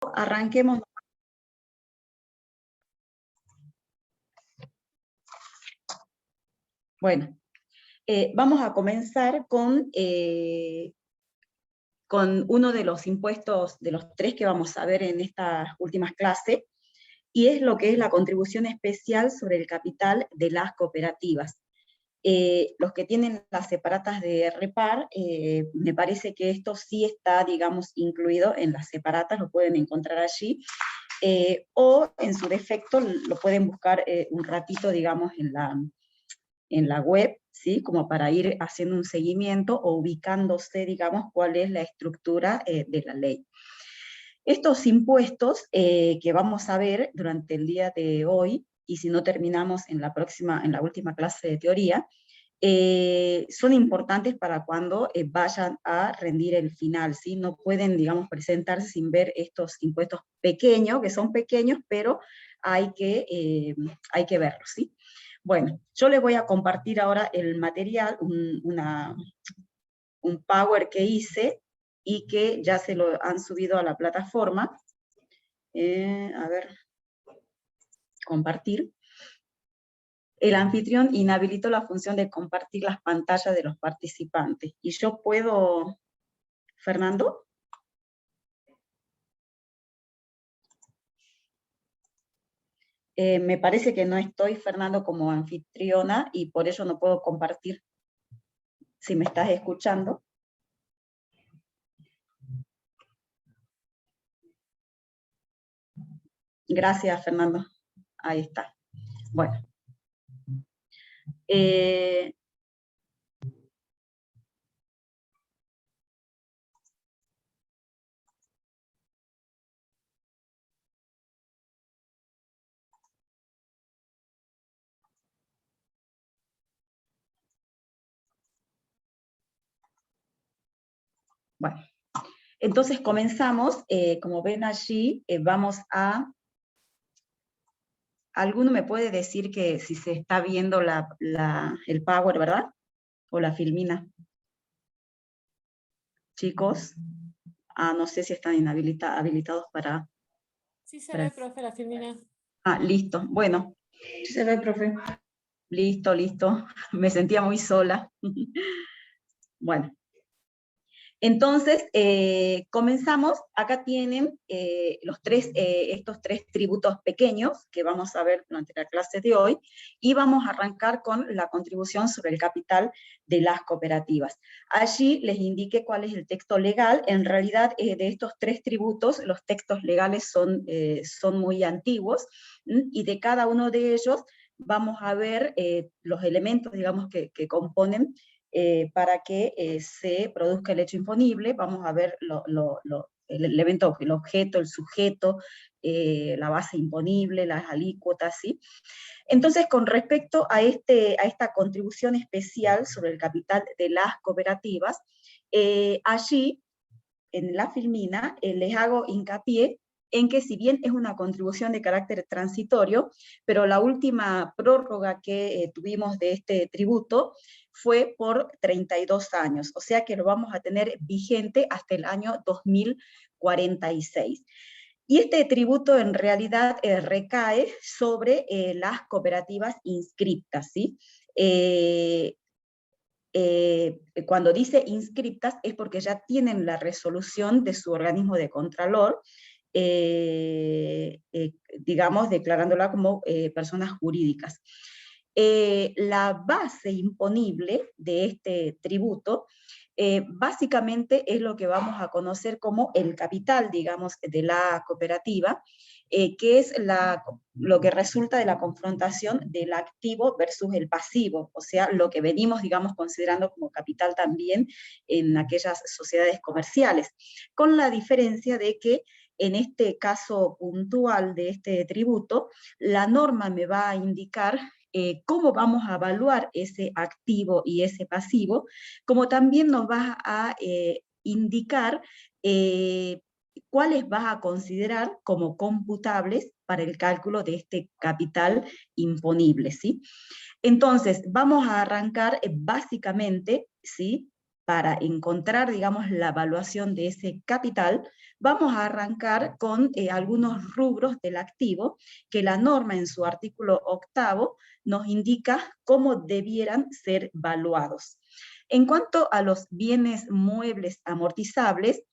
Arranquemos. Bueno, vamos a comenzar con uno de los impuestos, de los tres que vamos a ver en estas últimas clases, y es lo que es la contribución especial sobre el capital de las cooperativas. Los que tienen las separatas de Repar, me parece que esto sí está, digamos, incluido en las separatas, lo pueden encontrar allí, o en su defecto lo pueden buscar un ratito, digamos, en la web, ¿sí? Como para ir haciendo un seguimiento o ubicándose, digamos, cuál es la estructura de la ley. Estos impuestos que vamos a ver durante el día de hoy, y si no terminamos en la última clase de teoría, son importantes para cuando vayan a rendir el final, ¿sí? No pueden, digamos, presentarse sin ver estos impuestos pequeños, que son pequeños, pero hay que verlos, ¿sí? Bueno, yo les voy a compartir ahora el material, un Power que hice y que ya se lo han subido a la plataforma. A ver, compartir. El anfitrión inhabilitó la función de compartir las pantallas de los participantes. ¿Y yo puedo, Fernando? Me parece que no estoy, Fernando, como anfitriona y por ello no puedo compartir. Si me estás escuchando. Gracias, Fernando. Ahí está. Bueno. Bueno, entonces comenzamos. Como ven allí, vamos a... ¿Alguno me puede decir que si se está viendo el Power, verdad? O la filmina. Chicos, no sé si están habilitados para... Sí se ve, profe, la filmina. Listo. Bueno. Sí se ve, profe. Listo. Me sentía muy sola. Bueno. Entonces, comenzamos. Acá tienen estos tres tributos pequeños que vamos a ver durante la clase de hoy, y vamos a arrancar con la contribución sobre el capital de las cooperativas. Allí les indiqué cuál es el texto legal. En realidad, de estos tres tributos, los textos legales son muy antiguos, y de cada uno de ellos vamos a ver los elementos, digamos, que componen para que se produzca el hecho imponible. Vamos a ver el elemento, el objeto, el sujeto, la base imponible, las alícuotas, ¿sí? Entonces, con respecto a esta contribución especial sobre el capital de las cooperativas, allí, en la filmina, les hago hincapié en que si bien es una contribución de carácter transitorio, pero la última prórroga que tuvimos de este tributo fue por 32 años, o sea que lo vamos a tener vigente hasta el año 2046. Y este tributo en realidad recae sobre las cooperativas inscriptas, ¿sí? Cuando dice inscriptas es porque ya tienen la resolución de su organismo de contralor, digamos, declarándola como personas jurídicas. La base imponible de este tributo básicamente es lo que vamos a conocer como el capital, digamos, de la cooperativa, que es lo que resulta de la confrontación del activo versus el pasivo, o sea, lo que venimos, digamos, considerando como capital también en aquellas sociedades comerciales, con la diferencia de que en este caso puntual de este tributo, la norma me va a indicar cómo vamos a evaluar ese activo y ese pasivo, como también nos va a indicar cuáles vas a considerar como computables para el cálculo de este capital imponible, ¿sí? Entonces, vamos a arrancar básicamente, ¿sí?, para encontrar, digamos, la evaluación de ese capital, vamos a arrancar con algunos rubros del activo que la norma en su artículo 8 nos indica cómo debieran ser valuados. En cuanto a los bienes muebles amortizables,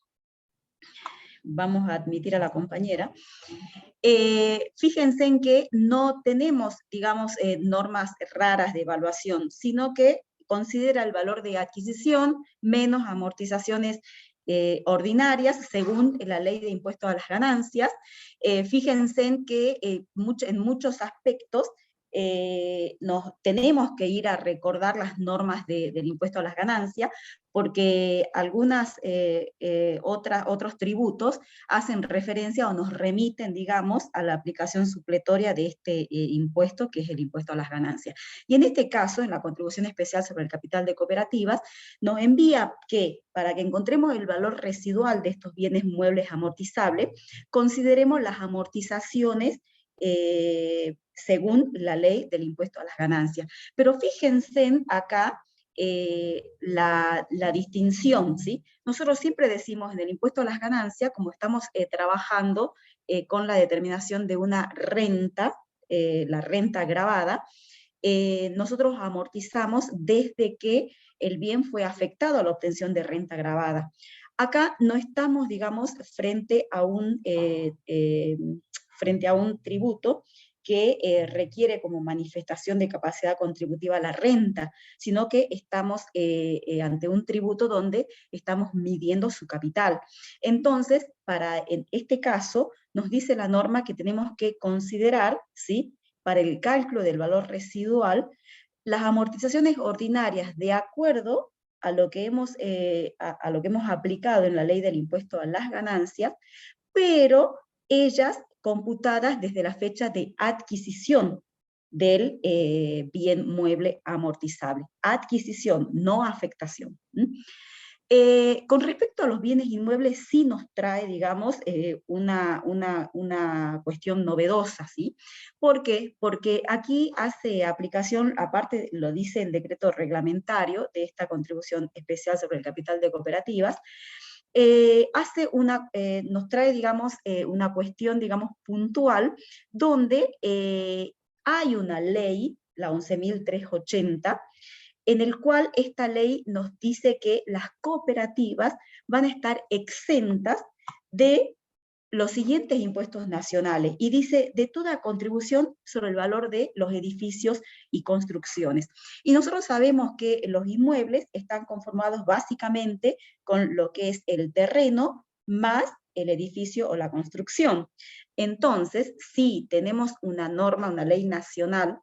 vamos a admitir a la compañera, fíjense en que no tenemos, digamos, normas raras de evaluación, sino que considera el valor de adquisición menos amortizaciones ordinarias según la ley de impuesto a las ganancias. Fíjense en que en muchos aspectos nos tenemos que ir a recordar las normas del impuesto a las ganancias, porque otros tributos hacen referencia o nos remiten, digamos, a la aplicación supletoria de este impuesto, que es el impuesto a las ganancias. Y en este caso, en la contribución especial sobre el capital de cooperativas, nos envía que, para que encontremos el valor residual de estos bienes muebles amortizables, consideremos las amortizaciones según la ley del impuesto a las ganancias. Pero fíjense acá la distinción, ¿sí? Nosotros siempre decimos en el impuesto a las ganancias, como estamos trabajando con la determinación de una renta, la renta gravada, nosotros amortizamos desde que el bien fue afectado a la obtención de renta gravada. Acá no estamos, digamos, frente a un tributo que requiere como manifestación de capacidad contributiva la renta, sino que estamos ante un tributo donde estamos midiendo su capital. Entonces, en este caso, nos dice la norma que tenemos que considerar, ¿sí?, para el cálculo del valor residual, las amortizaciones ordinarias de acuerdo a lo que hemos aplicado en la ley del impuesto a las ganancias, pero ellas computadas desde la fecha de adquisición del bien mueble amortizable. Adquisición, no afectación. Con respecto a los bienes inmuebles, sí nos trae, digamos, una cuestión novedosa, ¿sí? ¿Por qué? Porque aquí hace aplicación, aparte lo dice el decreto reglamentario de esta contribución especial sobre el capital de cooperativas, nos trae, digamos, una cuestión, digamos, puntual, donde hay una ley, la 11.380, en el cual esta ley nos dice que las cooperativas van a estar exentas de los siguientes impuestos nacionales, y dice de toda contribución sobre el valor de los edificios y construcciones. Y nosotros sabemos que los inmuebles están conformados básicamente con lo que es el terreno más el edificio o la construcción. Entonces, sí tenemos una norma, una ley nacional,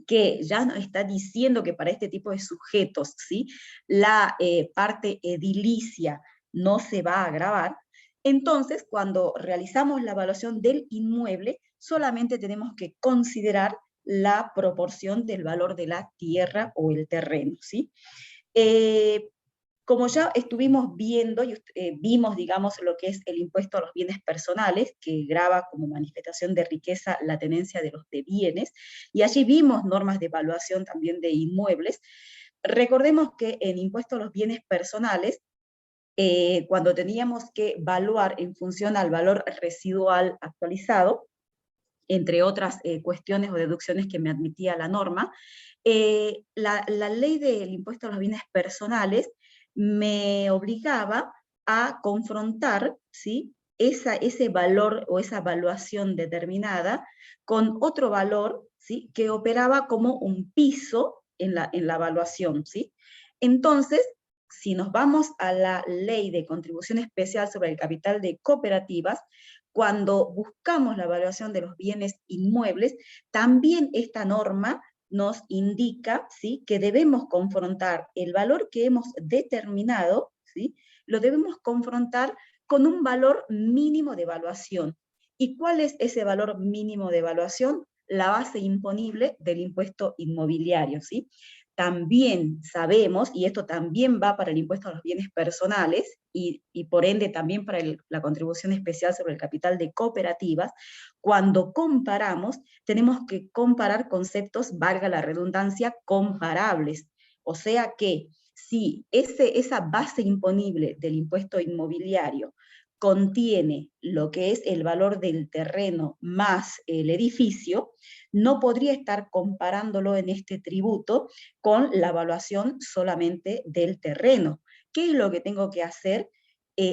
que ya nos está diciendo que para este tipo de sujetos, ¿sí?, la parte edilicia no se va a gravar. Entonces, cuando realizamos la evaluación del inmueble, solamente tenemos que considerar la proporción del valor de la tierra o el terreno, ¿sí? Como ya estuvimos viendo y vimos, digamos, lo que es el impuesto a los bienes personales, que grava como manifestación de riqueza la tenencia de los bienes, y allí vimos normas de evaluación también de inmuebles. Recordemos que en impuesto a los bienes personales, cuando teníamos que evaluar en función al valor residual actualizado, entre otras cuestiones o deducciones que me admitía la norma, la ley del impuesto a los bienes personales me obligaba a confrontar, ¿sí?, ese valor o esa evaluación determinada con otro valor, ¿sí?, que operaba como un piso en la evaluación, ¿sí? Entonces, si nos vamos a la ley de contribución especial sobre el capital de cooperativas, cuando buscamos la evaluación de los bienes inmuebles, también esta norma nos indica, ¿sí?, que debemos confrontar el valor que hemos determinado, ¿sí?, lo debemos confrontar con un valor mínimo de evaluación. ¿Y cuál es ese valor mínimo de evaluación? La base imponible del impuesto inmobiliario, ¿sí? También sabemos, y esto también va para el impuesto a los bienes personales, y por ende también para la contribución especial sobre el capital de cooperativas, cuando comparamos, tenemos que comparar conceptos, valga la redundancia, comparables. O sea que Si esa base imponible del impuesto inmobiliario contiene lo que es el valor del terreno más el edificio, no podría estar comparándolo en este tributo con la evaluación solamente del terreno. ¿Qué es lo que tengo que hacer?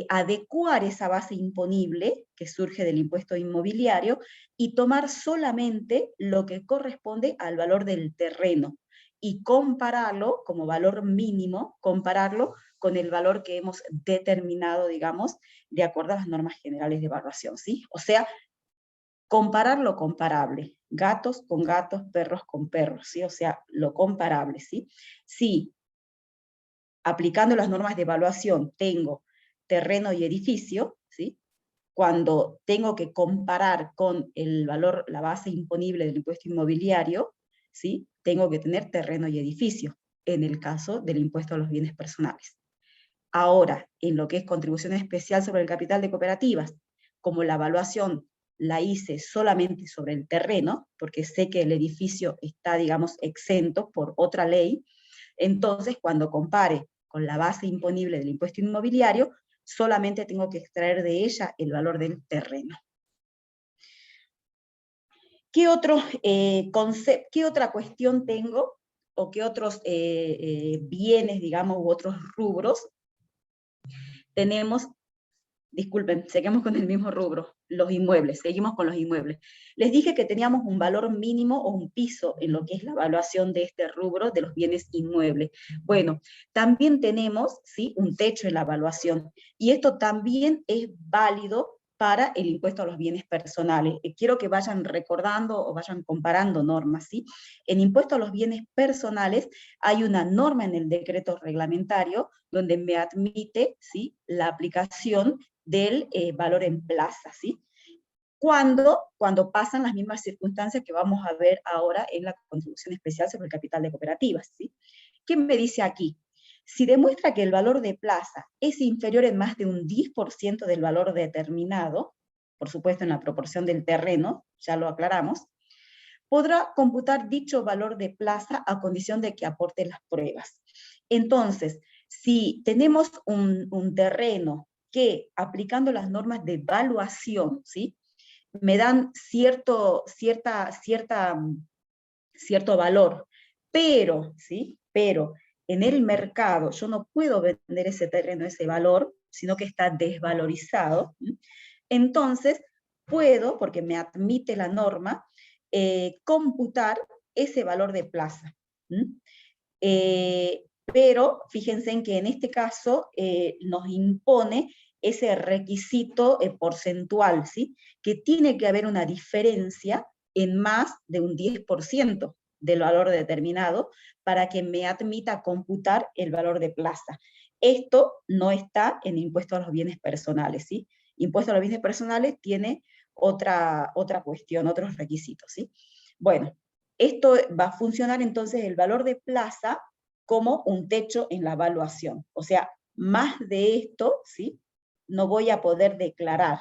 Adecuar esa base imponible que surge del impuesto inmobiliario y tomar solamente lo que corresponde al valor del terreno y compararlo como valor mínimo, compararlo con el valor que hemos determinado, digamos, de acuerdo a las normas generales de evaluación, ¿sí? O sea, comparar lo comparable, gatos con gatos, perros con perros, ¿sí? O sea, lo comparable, ¿sí? Si aplicando las normas de evaluación tengo terreno y edificio, ¿sí? Cuando tengo que comparar con el valor, la base imponible del impuesto inmobiliario, ¿sí? Tengo que tener terreno y edificio, en el caso del impuesto a los bienes personales. Ahora, en lo que es contribución especial sobre el capital de cooperativas, como la evaluación la hice solamente sobre el terreno, porque sé que el edificio está, digamos, exento por otra ley, entonces cuando compare con la base imponible del impuesto inmobiliario, solamente tengo que extraer de ella el valor del terreno. ¿Qué otra cuestión tengo? ¿O qué otros bienes, digamos, u otros rubros tenemos? Disculpen, seguimos con el mismo rubro, los inmuebles, seguimos con los inmuebles. Les dije que teníamos un valor mínimo o un piso en lo que es la evaluación de este rubro de los bienes inmuebles. Bueno, también tenemos, ¿sí?, un techo en la evaluación, y esto también es válido para el impuesto a los bienes personales. Quiero que vayan recordando o vayan comparando normas, ¿sí? En impuesto a los bienes personales hay una norma en el decreto reglamentario donde me admite, ¿sí?, la aplicación del valor en plaza, ¿sí? Cuando pasan las mismas circunstancias que vamos a ver ahora en la contribución especial sobre el capital de cooperativas, ¿sí? ¿Qué me dice aquí? Si demuestra que el valor de plaza es inferior en más de un 10% del valor determinado, por supuesto en la proporción del terreno, ya lo aclaramos, podrá computar dicho valor de plaza a condición de que aporte las pruebas. Entonces, si tenemos un terreno que, aplicando las normas de evaluación, ¿sí?, me dan cierto valor, ¿sí?, pero en el mercado yo no puedo vender ese terreno, ese valor, sino que está desvalorizado, ¿sí? Entonces puedo, porque me admite la norma, computar ese valor de plaza. Pero fíjense en que en este caso nos impone ese requisito porcentual, ¿sí?, que tiene que haber una diferencia en más de un 10% del valor determinado para que me admita computar el valor de plaza. Esto no está en impuesto a los bienes personales, ¿sí? Impuesto a los bienes personales tiene otra cuestión, otros requisitos, ¿sí? Bueno, esto va a funcionar entonces el valor de plaza como un techo en la evaluación. O sea, más de esto, ¿sí?, no voy a poder declarar.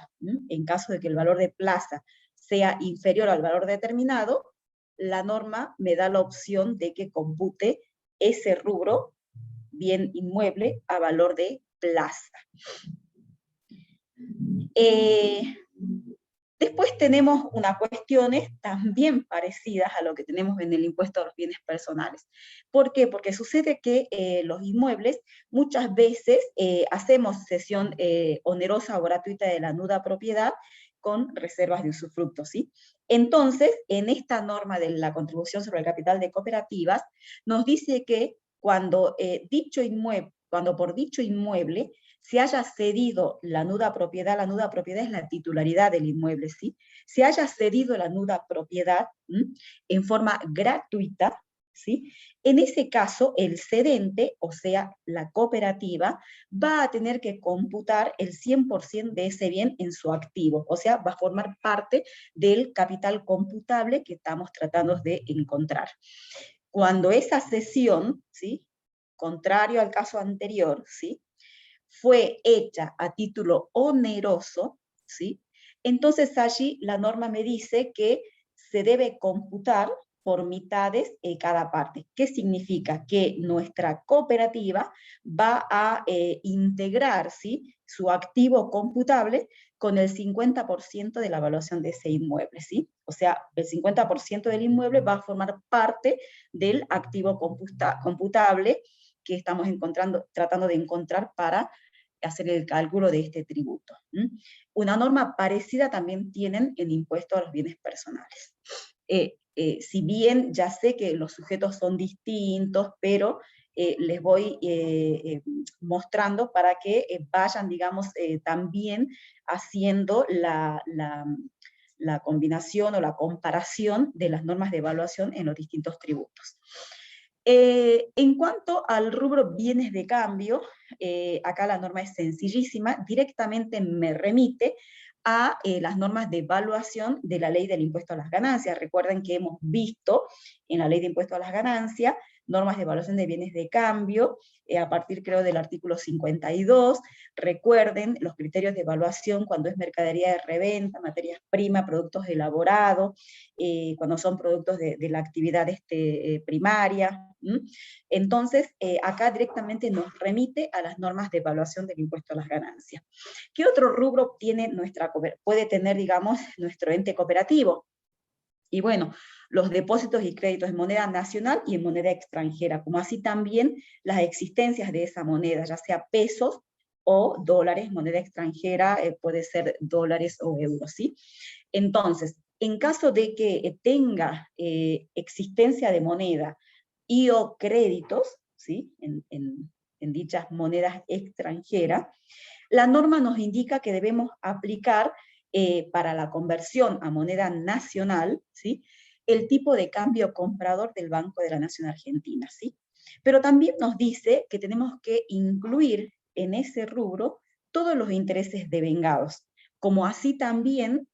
En caso de que el valor de plaza sea inferior al valor determinado, la norma me da la opción de que compute ese rubro, bien inmueble, a valor de plaza. Después tenemos unas cuestiones también parecidas a lo que tenemos en el impuesto a los bienes personales. ¿Por qué? Porque sucede que los inmuebles muchas veces hacemos cesión onerosa o gratuita de la nuda propiedad con reservas de usufructo, ¿sí? Entonces, en esta norma de la contribución sobre el capital de cooperativas, nos dice que cuando por dicho inmueble se haya cedido la nuda propiedad es la titularidad del inmueble, ¿sí? Se haya cedido la nuda propiedad en forma gratuita, ¿sí? En ese caso, el cedente, o sea, la cooperativa, va a tener que computar el 100% de ese bien en su activo, o sea, va a formar parte del capital computable que estamos tratando de encontrar. Cuando esa cesión, ¿sí?, contrario al caso anterior, ¿sí?, fue hecha a título oneroso, ¿sí?, entonces allí la norma me dice que se debe computar, por mitades cada parte. ¿Qué significa? Que nuestra cooperativa va a integrar, ¿sí?, su activo computable con el 50% de la evaluación de ese inmueble, ¿sí? O sea, el 50% del inmueble va a formar parte del activo computable que estamos tratando de encontrar para hacer el cálculo de este tributo. Una norma parecida también tienen en impuesto a los bienes personales. Si bien ya sé que los sujetos son distintos, pero les voy mostrando para que vayan, digamos, también haciendo la combinación o la comparación de las normas de evaluación en los distintos tributos. En cuanto al rubro bienes de cambio, acá la norma es sencillísima, directamente me remite a las normas de evaluación de la ley del impuesto a las ganancias. Recuerden que hemos visto en la ley de impuesto a las ganancias normas de evaluación de bienes de cambio, a partir creo del artículo 52, recuerden los criterios de evaluación cuando es mercadería de reventa, materias primas, productos elaborados, cuando son productos de la actividad primaria. Entonces, acá directamente nos remite a las normas de evaluación del impuesto a las ganancias. ¿Qué otro rubro puede tener, digamos, nuestro ente cooperativo? Y bueno, los depósitos y créditos en moneda nacional y en moneda extranjera, como así también las existencias de esa moneda, ya sea pesos o dólares, moneda extranjera, puede ser dólares o euros, ¿sí? Entonces, en caso de que tenga existencia de moneda y o créditos, ¿sí?, en dichas monedas extranjeras, la norma nos indica que debemos aplicar para la conversión a moneda nacional, ¿sí?, el tipo de cambio comprador del Banco de la Nación Argentina, ¿sí? Pero también nos dice que tenemos que incluir en ese rubro todos los intereses devengados, como así también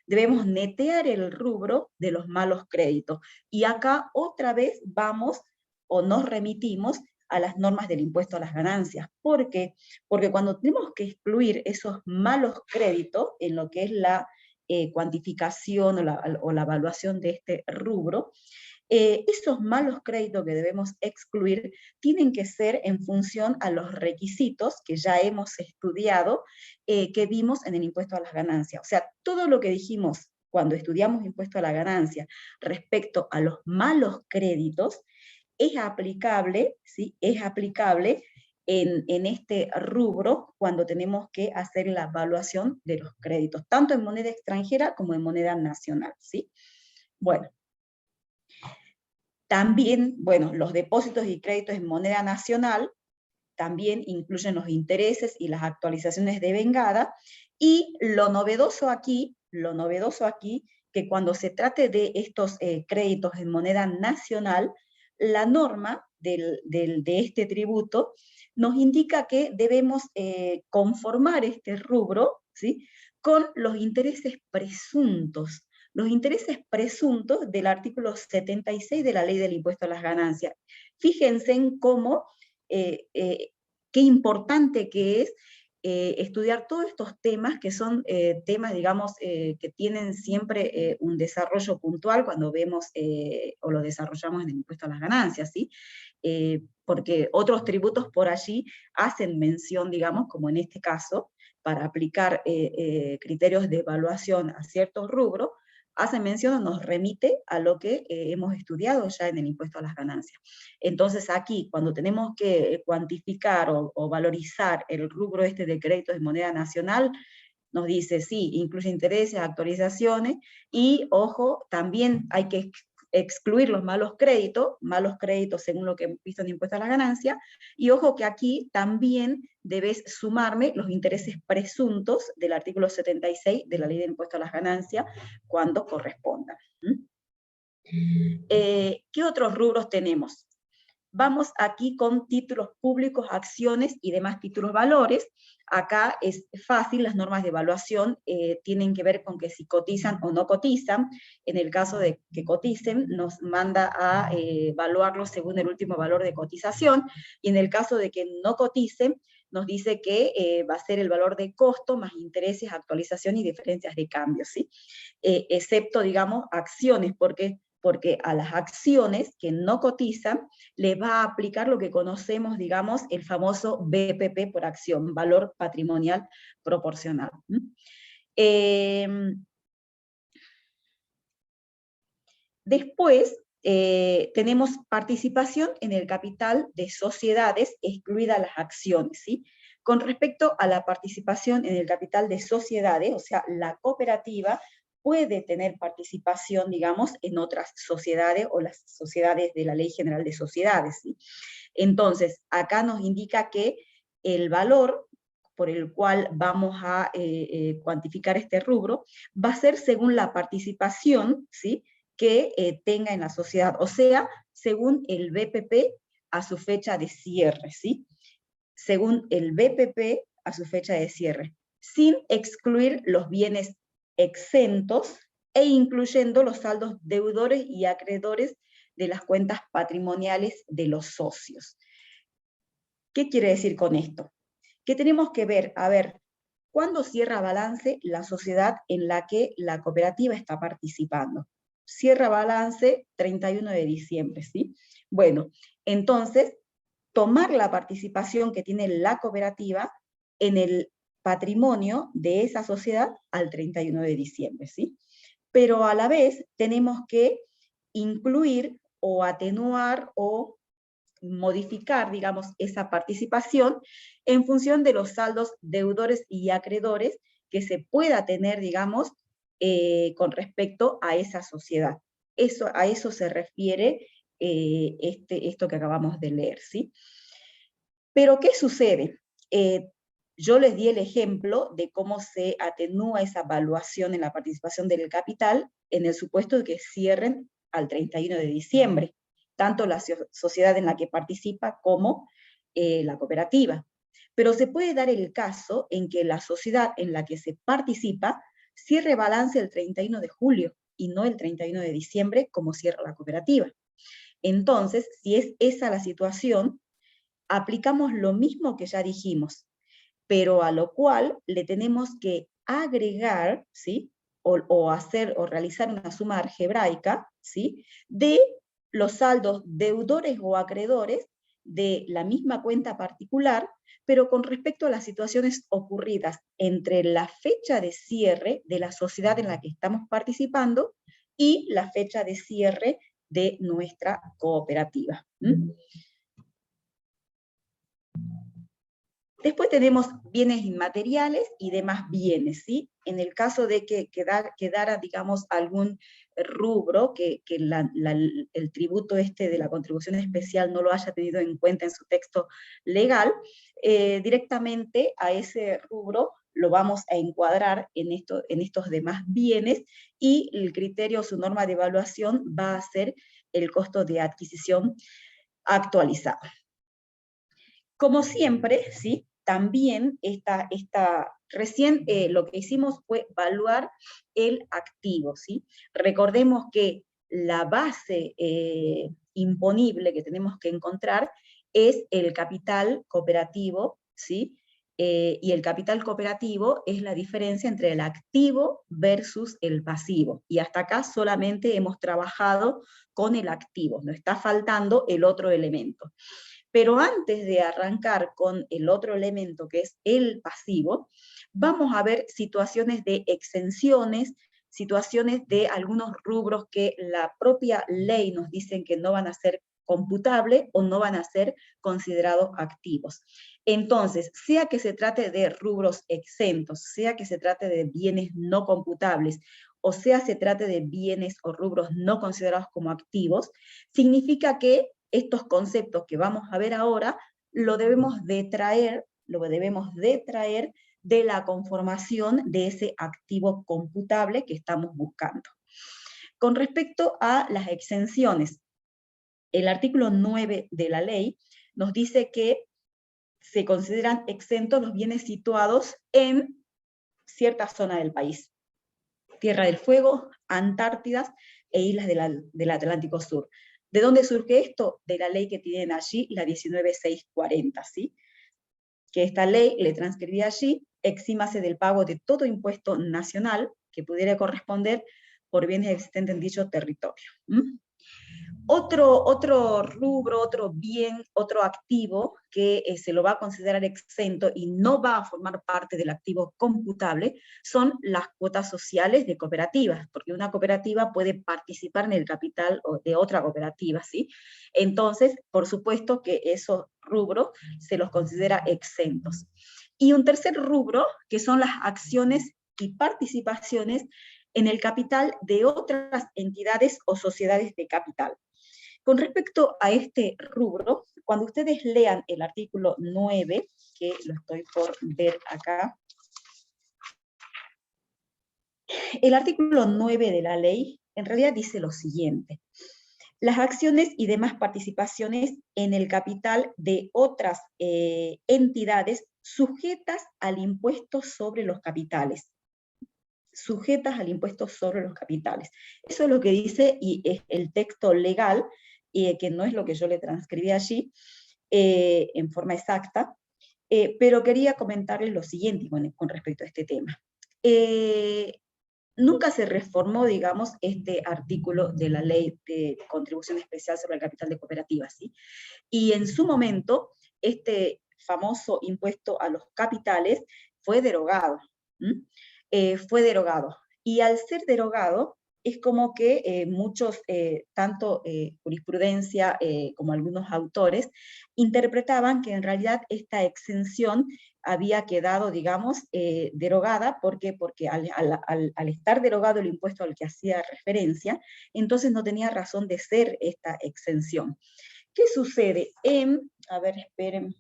debemos netear el rubro de los malos créditos. Y acá otra vez vamos o nos remitimos a las normas del impuesto a las ganancias. ¿Por qué? Porque cuando tenemos que excluir esos malos créditos en lo que es la cuantificación o la evaluación de este rubro, esos malos créditos que debemos excluir tienen que ser en función a los requisitos que ya hemos estudiado, que vimos en el impuesto a las ganancias. O sea, todo lo que dijimos cuando estudiamos impuesto a la ganancia respecto a los malos créditos, es aplicable, ¿sí?, es aplicable en este rubro cuando tenemos que hacer la evaluación de los créditos, tanto en moneda extranjera como en moneda nacional, ¿sí? Bueno, también, bueno, los depósitos y créditos en moneda nacional también incluyen los intereses y las actualizaciones devengada, y lo novedoso aquí, que cuando se trate de estos créditos en moneda nacional, la norma de este tributo nos indica que debemos conformar este rubro, ¿sí?, con los intereses presuntos. Los intereses presuntos del artículo 76 de la Ley del Impuesto a las Ganancias. Fíjense en cómo, qué importante que es estudiar todos estos temas, que son temas, digamos, que tienen siempre un desarrollo puntual cuando vemos o lo desarrollamos en el impuesto a las ganancias, ¿sí? Porque otros tributos por allí hacen mención, digamos, como en este caso, para aplicar criterios de evaluación a ciertos rubros, hace mención o nos remite a lo que hemos estudiado ya en el impuesto a las ganancias. Entonces aquí, cuando tenemos que cuantificar o valorizar el rubro este de créditos de moneda nacional, nos dice, sí, incluye intereses, actualizaciones, y ojo, también hay que excluir los malos créditos según lo que hemos visto en impuesto a las ganancias, y ojo que aquí también debes sumarme los intereses presuntos del artículo 76 de la Ley de Impuesto a las Ganancias cuando correspondan. ¿Qué otros rubros tenemos? Vamos aquí con títulos públicos, acciones y demás títulos valores. Acá es fácil, las normas de evaluación tienen que ver con que si cotizan o no cotizan. En el caso de que coticen, nos manda a evaluarlos según el último valor de cotización, y en el caso de que no coticen, nos dice que va a ser el valor de costo más intereses, actualización y diferencias de cambio, ¿sí? Excepto, digamos, acciones, porque a las acciones que no cotizan les va a aplicar lo que conocemos, digamos, el famoso BPP por acción, valor patrimonial proporcional. Después, tenemos participación en el capital de sociedades, excluidas las acciones, ¿sí? Con respecto a la participación en el capital de sociedades, o sea, la cooperativa puede tener participación, digamos, en otras sociedades o las sociedades de la Ley General de Sociedades, ¿sí? Entonces, acá nos indica que el valor por el cual vamos a cuantificar este rubro va a ser según la participación, ¿sí?, que tenga en la sociedad, o sea, según el BPP a su fecha de cierre, ¿sí? Según el BPP a su fecha de cierre, sin excluir los bienes exentos e incluyendo los saldos deudores y acreedores de las cuentas patrimoniales de los socios. ¿Qué quiere decir con esto? Que tenemos que ver, a ver, ¿cuándo cierra balance la sociedad en la que la cooperativa está participando? Cierra balance 31 de diciembre, ¿sí? Bueno, entonces, tomar la participación que tiene la cooperativa en el patrimonio de esa sociedad al 31 de diciembre, ¿sí? Pero a la vez tenemos que incluir o atenuar o modificar, digamos, esa participación en función de los saldos deudores y acreedores que se pueda tener, digamos, con respecto a esa sociedad. A eso se refiere esto que acabamos de leer, ¿sí? Pero, ¿qué sucede? Yo les di el ejemplo de cómo se atenúa esa evaluación en la participación del capital en el supuesto de que cierren al 31 de diciembre, tanto la sociedad en la que participa como la cooperativa. Pero se puede dar el caso en que la sociedad en la que se participa cierre balance el 31 de julio y no el 31 de diciembre como cierra la cooperativa. Entonces, si es esa la situación, aplicamos lo mismo que ya dijimos, pero a lo cual le tenemos que agregar, ¿sí?, o hacer o realizar una suma algebraica, ¿sí?, de los saldos deudores o acreedores de la misma cuenta particular, pero con respecto a las situaciones ocurridas entre la fecha de cierre de la sociedad en la que estamos participando y la fecha de cierre de nuestra cooperativa. Después tenemos bienes inmateriales y demás bienes, ¿sí? En el caso de que quedara, digamos, algún rubro que el tributo de la contribución especial no lo haya tenido en cuenta en su texto legal, directamente a ese rubro lo vamos a encuadrar en estos demás bienes y el criterio, su norma de evaluación va a ser el costo de adquisición actualizado. Como siempre, ¿sí?, también recién lo que hicimos fue evaluar el activo, ¿sí? Recordemos que la base imponible que tenemos que encontrar es el capital cooperativo, ¿sí? Y el capital cooperativo es la diferencia entre el activo versus el pasivo. Y hasta acá solamente hemos trabajado con el activo, nos está faltando el otro elemento. Pero antes de arrancar con el otro elemento, que es el pasivo, vamos a ver situaciones de exenciones, situaciones de algunos rubros que la propia ley nos dicen que no van a ser computables o no van a ser considerados activos. Entonces, sea que se trate de rubros exentos, sea que se trate de bienes no computables, o sea se trate de bienes o rubros no considerados como activos, significa que estos conceptos que vamos a ver ahora lo debemos de traer de la conformación de ese activo computable que estamos buscando. Con respecto a las exenciones, el artículo 9 de la ley nos dice que se consideran exentos los bienes situados en cierta zona del país. Tierra del Fuego, Antártidas e islas del Atlántico Sur. ¿De dónde surge esto? De la ley que tienen allí, la 19640, ¿sí? que esta ley, le transcribí allí, exímase del pago de todo impuesto nacional que pudiera corresponder por bienes existentes en dicho territorio. Otro rubro, otro bien, otro activo que se lo va a considerar exento y no va a formar parte del activo computable son las cuotas sociales de cooperativas, porque una cooperativa puede participar en el capital de otra cooperativa, ¿sí? Entonces, por supuesto que esos rubros se los considera exentos. Y un tercer rubro, que son las acciones y participaciones en el capital de otras entidades o sociedades de capital. Con respecto a este rubro, cuando ustedes lean el artículo 9, que lo estoy por ver acá, el artículo 9 de la ley en realidad dice lo siguiente: las acciones y demás participaciones en el capital de otras entidades sujetas al impuesto sobre los capitales. Sujetas al impuesto sobre los capitales. Eso es lo que dice y es el texto legal, que no es lo que yo le transcribí allí en forma exacta, pero quería comentarles lo siguiente con respecto a este tema. Nunca se reformó, digamos, este artículo de la Ley de Contribución Especial sobre el Capital de Cooperativas, ¿sí? Y en su momento, este famoso impuesto a los capitales fue derogado. Fue derogado. Y al ser derogado, es como que muchos, tanto jurisprudencia como algunos autores, interpretaban que en realidad esta exención había quedado, digamos, derogada. ¿Por qué? Porque al estar derogado el impuesto al que hacía referencia, entonces no tenía razón de ser esta exención. ¿Qué sucede? A ver, esperen.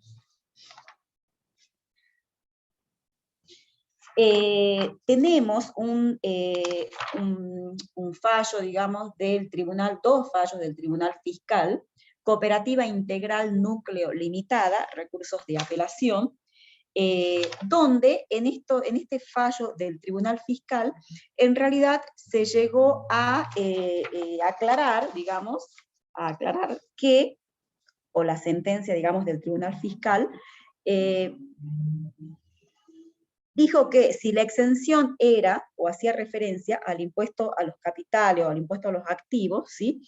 Tenemos un fallo, digamos, del tribunal, dos fallos del Tribunal Fiscal, Cooperativa Integral Núcleo Limitada, recursos de apelación, donde en este fallo del Tribunal Fiscal, en realidad se llegó a aclarar, digamos, que, o la sentencia, digamos, del Tribunal Fiscal, dijo que si la exención era o hacía referencia al impuesto a los capitales o al impuesto a los activos, ¿sí?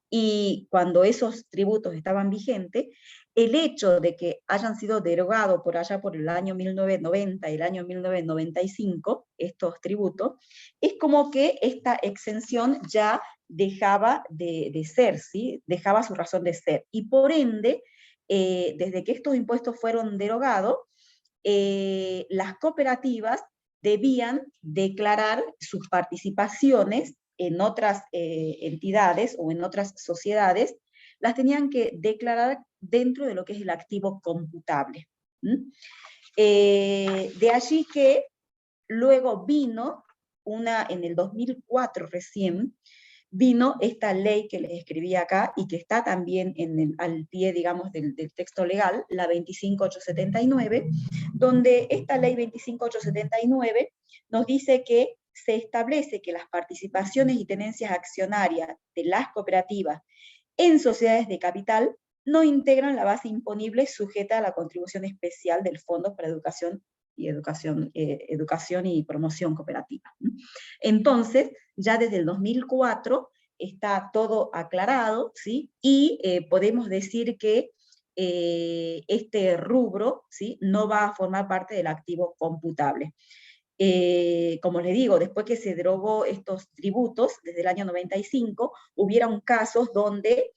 Y cuando esos tributos estaban vigentes, el hecho de que hayan sido derogados por allá por el año 1990 y el año 1995, estos tributos, es como que esta exención ya dejaba de ser, ¿sí? Dejaba su razón de ser. Y por ende, desde que estos impuestos fueron derogados, las cooperativas debían declarar sus participaciones en otras entidades o en otras sociedades, las tenían que declarar dentro de lo que es el activo computable. De allí que luego vino en el 2004 recién, vino esta ley que les escribí acá y que está también al pie, digamos, del texto legal, la 25879, donde esta ley 25879 nos dice que se establece que las participaciones y tenencias accionarias de las cooperativas en sociedades de capital no integran la base imponible sujeta a la contribución especial del Fondo para Educación y Promoción Cooperativa. Entonces, ya desde el 2004 está todo aclarado, ¿sí? Y podemos decir que este rubro, ¿sí?, no va a formar parte del activo computable. Como les digo, después que se derogó estos tributos, desde el año 95, hubieron casos donde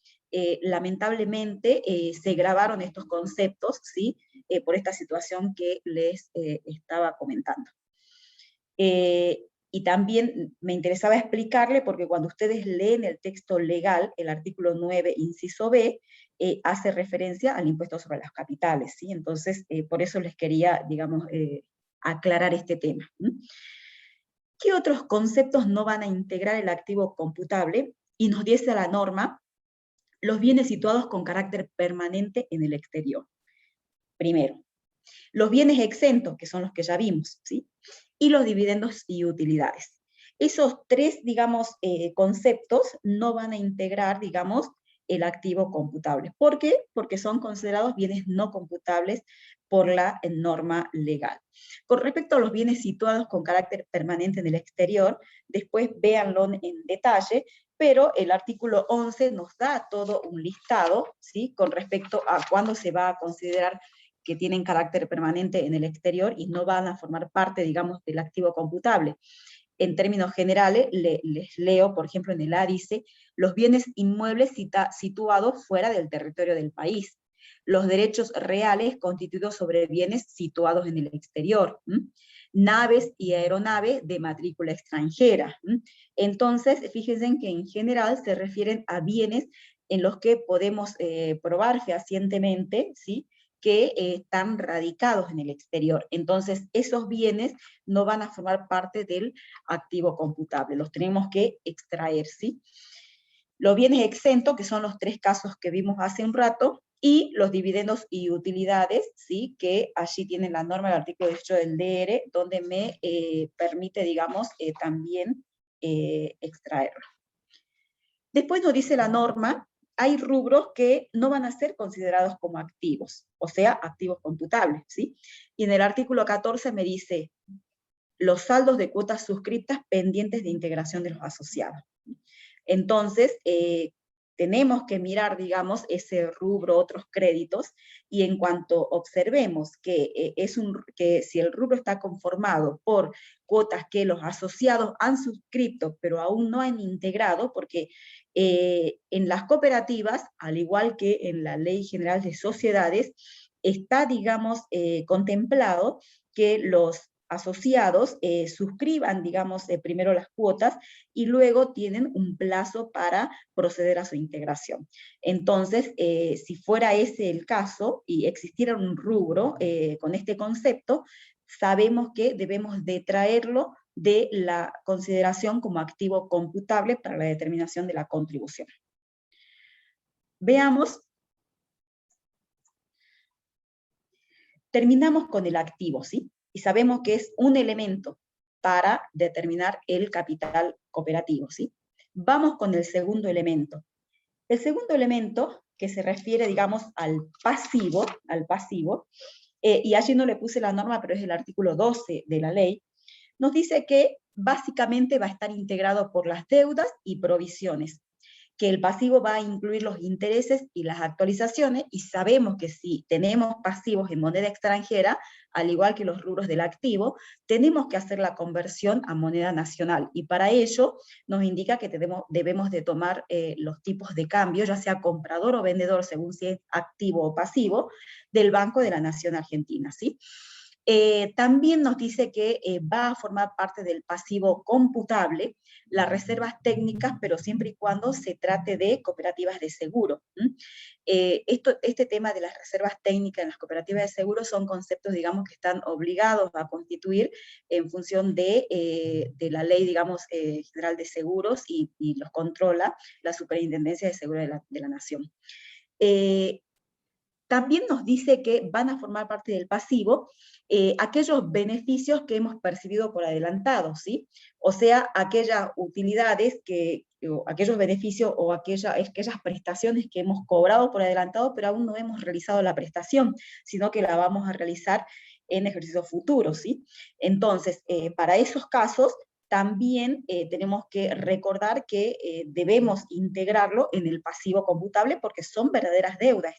lamentablemente se grabaron estos conceptos, ¿sí?, por esta situación que les estaba comentando. Y también me interesaba explicarle, porque cuando ustedes leen el texto legal, el artículo 9, inciso B, hace referencia al impuesto sobre los capitales, ¿sí? Entonces, por eso les quería, digamos, aclarar este tema. ¿Qué otros conceptos no van a integrar el activo computable? Y nos dice la norma, los bienes situados con carácter permanente en el exterior. Primero, los bienes exentos, que son los que ya vimos, ¿sí?, y los dividendos y utilidades. Esos tres, digamos, conceptos no van a integrar, digamos, el activo computable. ¿Por qué? Porque son considerados bienes no computables por la norma legal. Con respecto a los bienes situados con carácter permanente en el exterior, después véanlo en detalle, pero el artículo 11 nos da todo un listado, ¿sí?, con respecto a cuándo se va a considerar que tienen carácter permanente en el exterior y no van a formar parte, digamos, del activo computable. En términos generales, les leo, por ejemplo, en el A dice, los bienes inmuebles situados fuera del territorio del país, los derechos reales constituidos sobre bienes situados en el exterior, naves y aeronaves de matrícula extranjera. Entonces, fíjense que en general se refieren a bienes en los que podemos probar fehacientemente, ¿sí?, que están radicados en el exterior. Entonces, esos bienes no van a formar parte del activo computable, los tenemos que extraer, ¿sí? Los bienes exentos, que son los 3 casos que vimos hace un rato, y los dividendos y utilidades, ¿sí?, que allí tienen la norma del artículo 18 del DR, donde me permite, digamos, también extraerlo. Después nos dice la norma, hay rubros que no van a ser considerados como activos, o sea, activos computables, ¿sí? Y en el artículo 14 me dice, los saldos de cuotas suscriptas pendientes de integración de los asociados. Entonces, tenemos que mirar, digamos, ese rubro, otros créditos, y en cuanto observemos que, que si el rubro está conformado por cuotas que los asociados han suscrito, pero aún no han integrado, porque en las cooperativas, al igual que en la Ley General de Sociedades, está, digamos, contemplado que los asociados suscriban, digamos, primero las cuotas y luego tienen un plazo para proceder a su integración. Entonces, si fuera ese el caso y existiera un rubro con este concepto, sabemos que debemos de traerlo de la consideración como activo computable para la determinación de la contribución. Veamos. Terminamos con el activo, ¿sí? Y sabemos que es un elemento para determinar el capital cooperativo, ¿sí? Vamos con el segundo elemento. El segundo elemento, que se refiere, digamos, al pasivo, y allí no le puse la norma, pero es el artículo 12 de la ley, nos dice que básicamente va a estar integrado por las deudas y provisiones, que el pasivo va a incluir los intereses y las actualizaciones, y sabemos que si tenemos pasivos en moneda extranjera, al igual que los rubros del activo, tenemos que hacer la conversión a moneda nacional, y para ello nos indica que debemos de tomar los tipos de cambio, ya sea comprador o vendedor, según si es activo o pasivo, del Banco de la Nación Argentina, ¿sí? También nos dice que va a formar parte del pasivo computable las reservas técnicas, pero siempre y cuando se trate de cooperativas de seguro. Este tema de las reservas técnicas en las cooperativas de seguro son conceptos, digamos, que están obligados a constituir en función de la ley, digamos, general de seguros, y los controla la Superintendencia de Seguros de la Nación. También nos dice que van a formar parte del pasivo aquellos beneficios que hemos percibido por adelantado, ¿sí? O sea, aquellas utilidades, aquellos beneficios o aquellas prestaciones que hemos cobrado por adelantado, pero aún no hemos realizado la prestación, sino que la vamos a realizar en ejercicio futuro, ¿sí? Entonces, para esos casos, también tenemos que recordar que debemos integrarlo en el pasivo computable porque son verdaderas deudas.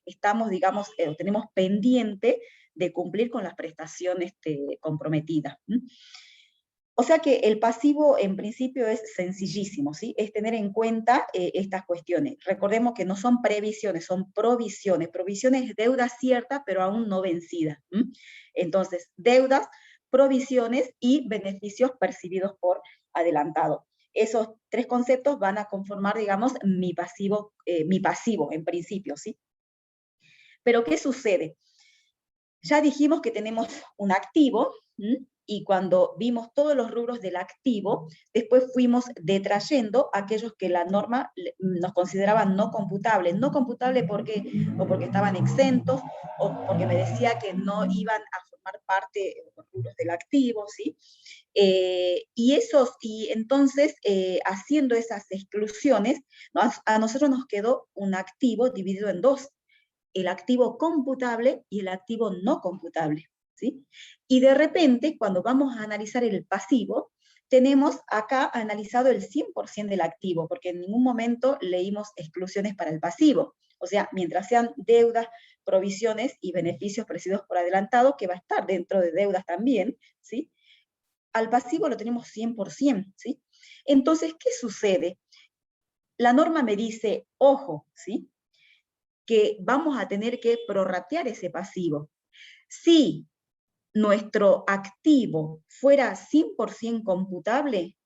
Estamos, digamos, tenemos pendiente de cumplir con las prestaciones comprometidas. O sea que el pasivo en principio es sencillísimo, ¿sí? Es tener en cuenta estas cuestiones. Recordemos que no son previsiones, son provisiones. Provisiones es deuda cierta, pero aún no vencida. Entonces, deudas, provisiones y beneficios percibidos por adelantado. Esos 3 conceptos van a conformar, digamos, mi pasivo en principio, ¿sí? Pero, ¿qué sucede? Ya dijimos que tenemos un activo, y cuando vimos todos los rubros del activo, después fuimos detrayendo aquellos que la norma nos consideraba no computables. No computables porque, o porque estaban exentos, o porque me decía que no iban a formar parte de los rubros del activo, ¿sí? Y entonces, haciendo esas exclusiones, a nosotros nos quedó un activo dividido en dos: el activo computable y el activo no computable, ¿sí? Y de repente, cuando vamos a analizar el pasivo, tenemos acá analizado el 100% del activo, porque en ningún momento leímos exclusiones para el pasivo. O sea, mientras sean deudas, provisiones y beneficios percibidos por adelantado, que va a estar dentro de deudas también, ¿sí? Al pasivo lo tenemos 100%, ¿sí? Entonces, ¿qué sucede? La norma me dice, ojo, ¿sí?, que vamos a tener que prorratear ese pasivo. Si nuestro activo fuera 100% computable,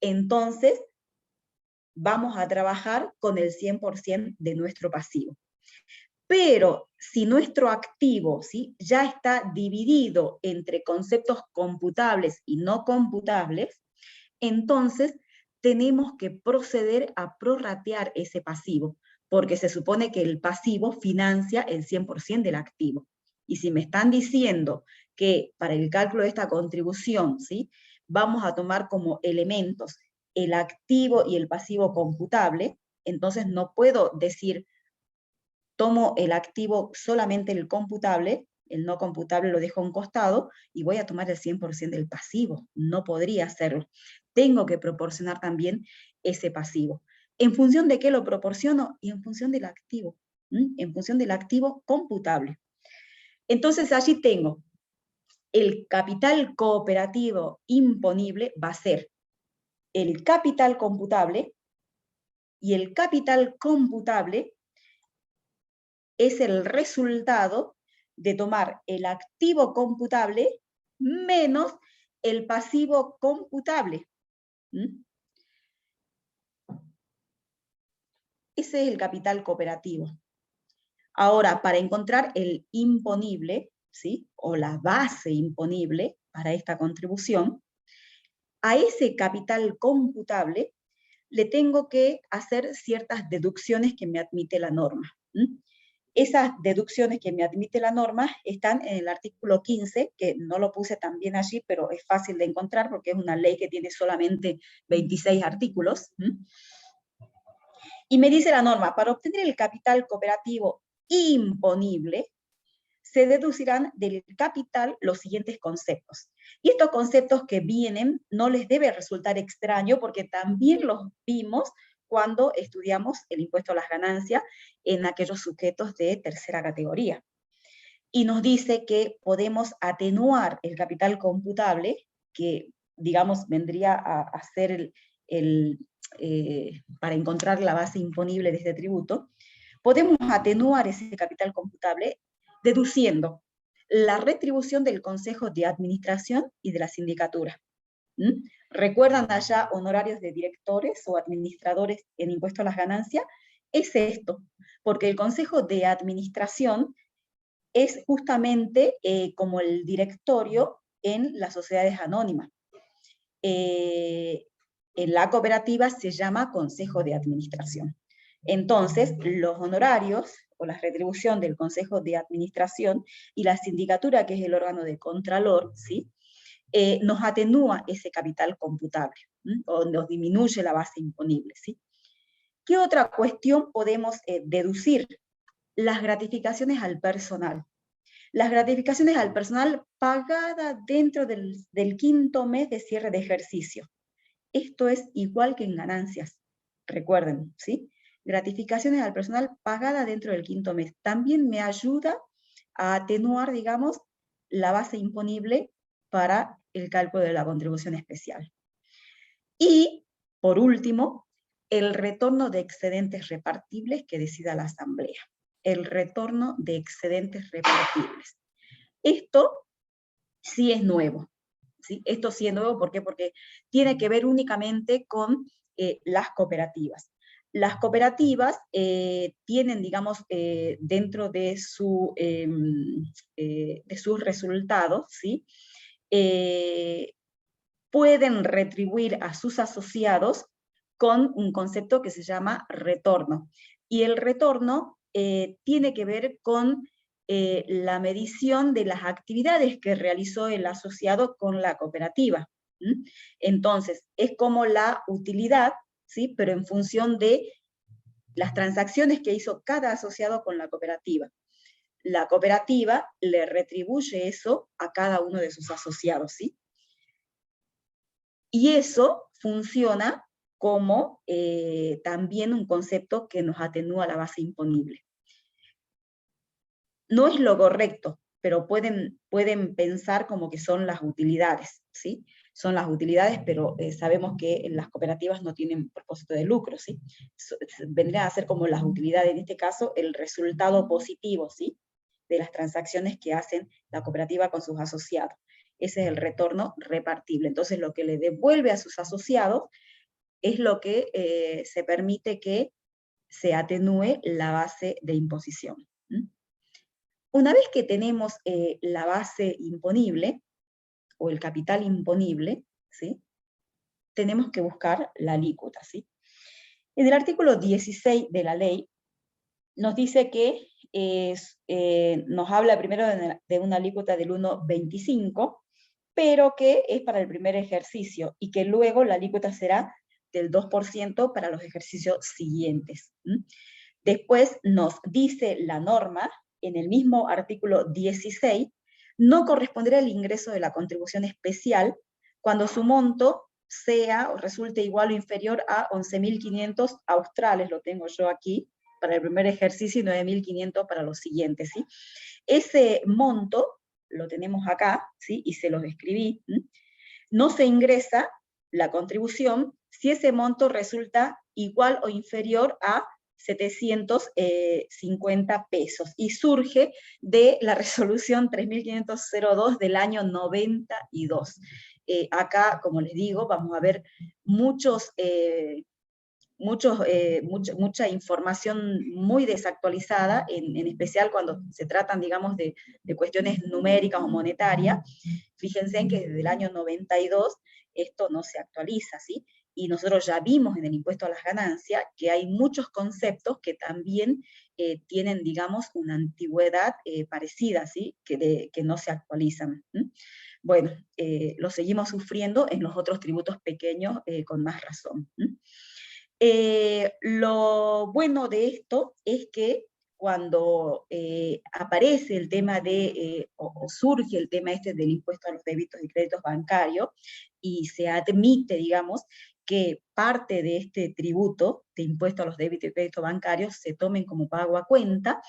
entonces vamos a trabajar con el 100% de nuestro pasivo. Pero si nuestro activo, ¿sí?, ya está dividido entre conceptos computables y no computables, entonces tenemos que proceder a prorratear ese pasivo, porque se supone que el pasivo financia el 100% del activo. Y si me están diciendo que para el cálculo de esta contribución, ¿sí?, vamos a tomar como elementos el activo y el pasivo computable, entonces no puedo decir, tomo el activo solamente el computable, el no computable lo dejo a un costado y voy a tomar el 100% del pasivo. No podría hacerlo. Tengo que proporcionar también ese pasivo. ¿En función de qué lo proporciono? Y en función del activo. En función del activo computable. Entonces allí tengo el capital cooperativo imponible, va a ser el capital computable, y el capital computable es el resultado de tomar el activo computable menos el pasivo computable. Ese es el capital cooperativo. Ahora, para encontrar el imponible, ¿sí?, o la base imponible para esta contribución, a ese capital computable le tengo que hacer ciertas deducciones que me admite la norma. Esas deducciones que me admite la norma están en el artículo 15, que no lo puse también allí, pero es fácil de encontrar porque es una ley que tiene solamente 26 artículos. Y me dice la norma, para obtener el capital cooperativo imponible, se deducirán del capital los siguientes conceptos. Y estos conceptos que vienen no les debe resultar extraño porque también los vimos cuando estudiamos el impuesto a las ganancias en aquellos sujetos de tercera categoría. Y nos dice que podemos atenuar el capital computable, que digamos vendría a ser para encontrar la base imponible de este tributo. Podemos atenuar ese capital computable deduciendo la retribución del Consejo de Administración y de la Sindicatura. ¿Recuerdan allá honorarios de directores o administradores en impuesto a las ganancias? Es esto, porque el Consejo de Administración es justamente como el directorio en las sociedades anónimas. En la cooperativa se llama Consejo de Administración. Entonces, los honorarios o la retribución del Consejo de Administración y la sindicatura, que es el órgano de contralor, ¿sí?, nos atenúa ese capital computable, o nos disminuye la base imponible, ¿sí? ¿Qué otra cuestión podemos deducir? Las gratificaciones al personal. Las gratificaciones al personal pagadas dentro del quinto mes de cierre de ejercicio. Esto es igual que en ganancias, recuerden, ¿sí? Gratificaciones al personal pagada dentro del quinto mes. También me ayuda a atenuar, digamos, la base imponible para el cálculo de la contribución especial. Y, por último, el retorno de excedentes repartibles que decida la Asamblea. El retorno de excedentes repartibles. Esto sí es nuevo. ¿Sí? Esto sí es nuevo, ¿por qué? Porque tiene que ver únicamente con las cooperativas. Las cooperativas tienen, digamos, dentro de sus resultados, ¿sí?, pueden retribuir a sus asociados con un concepto que se llama retorno. Y el retorno tiene que ver con la medición de las actividades que realizó el asociado con la cooperativa. ¿Mm? Entonces, es como la utilidad, ¿sí? Pero en función de las transacciones que hizo cada asociado con la cooperativa. La cooperativa le retribuye eso a cada uno de sus asociados, ¿sí? Y eso funciona como también un concepto que nos atenúa la base imponible. No es lo correcto, pero pueden pensar como que son las utilidades, ¿sí? Son las utilidades, pero sabemos que las cooperativas no tienen propósito de lucro, ¿sí? Vendrían a ser como las utilidades, en este caso, el resultado positivo, ¿sí? De las transacciones que hacen la cooperativa con sus asociados. Ese es el retorno repartible. Entonces, lo que le devuelve a sus asociados es lo que se permite que se atenúe la base de imposición. ¿Mm? Una vez que tenemos la base imponible, o el capital imponible, ¿sí? Tenemos que buscar la alícuota, ¿sí? En el artículo 16 de la ley, nos dice que nos habla primero de una alícuota del 1,25, pero que es para el primer ejercicio, y que luego la alícuota será del 2% para los ejercicios siguientes. ¿Mm? Después nos dice la norma, en el mismo artículo 16, no corresponderá el ingreso de la contribución especial cuando su monto sea o resulte igual o inferior a 11.500 australes, lo tengo yo aquí, para el primer ejercicio y 9.500 para los siguientes, ¿sí? Ese monto, lo tenemos acá, ¿sí? Y se los escribí, ¿sí? No se ingresa la contribución si ese monto resulta igual o inferior a 750 pesos, y surge de la resolución 3502 del año 92. Acá, como les digo, vamos a ver mucha información muy desactualizada, en especial cuando se tratan, digamos, de cuestiones numéricas o monetarias. Fíjense en que desde el año 92 esto no se actualiza, ¿sí? Y nosotros ya vimos en el impuesto a las ganancias que hay muchos conceptos que también tienen, digamos, una antigüedad parecida, ¿sí? Que no se actualizan. Bueno, lo seguimos sufriendo en los otros tributos pequeños con más razón. Lo bueno de esto es que cuando aparece el tema o surge el tema este del impuesto a los débitos y créditos bancarios, y se admite, digamos, que parte de este tributo de impuesto a los débitos y créditos bancarios se tomen como pago a cuenta,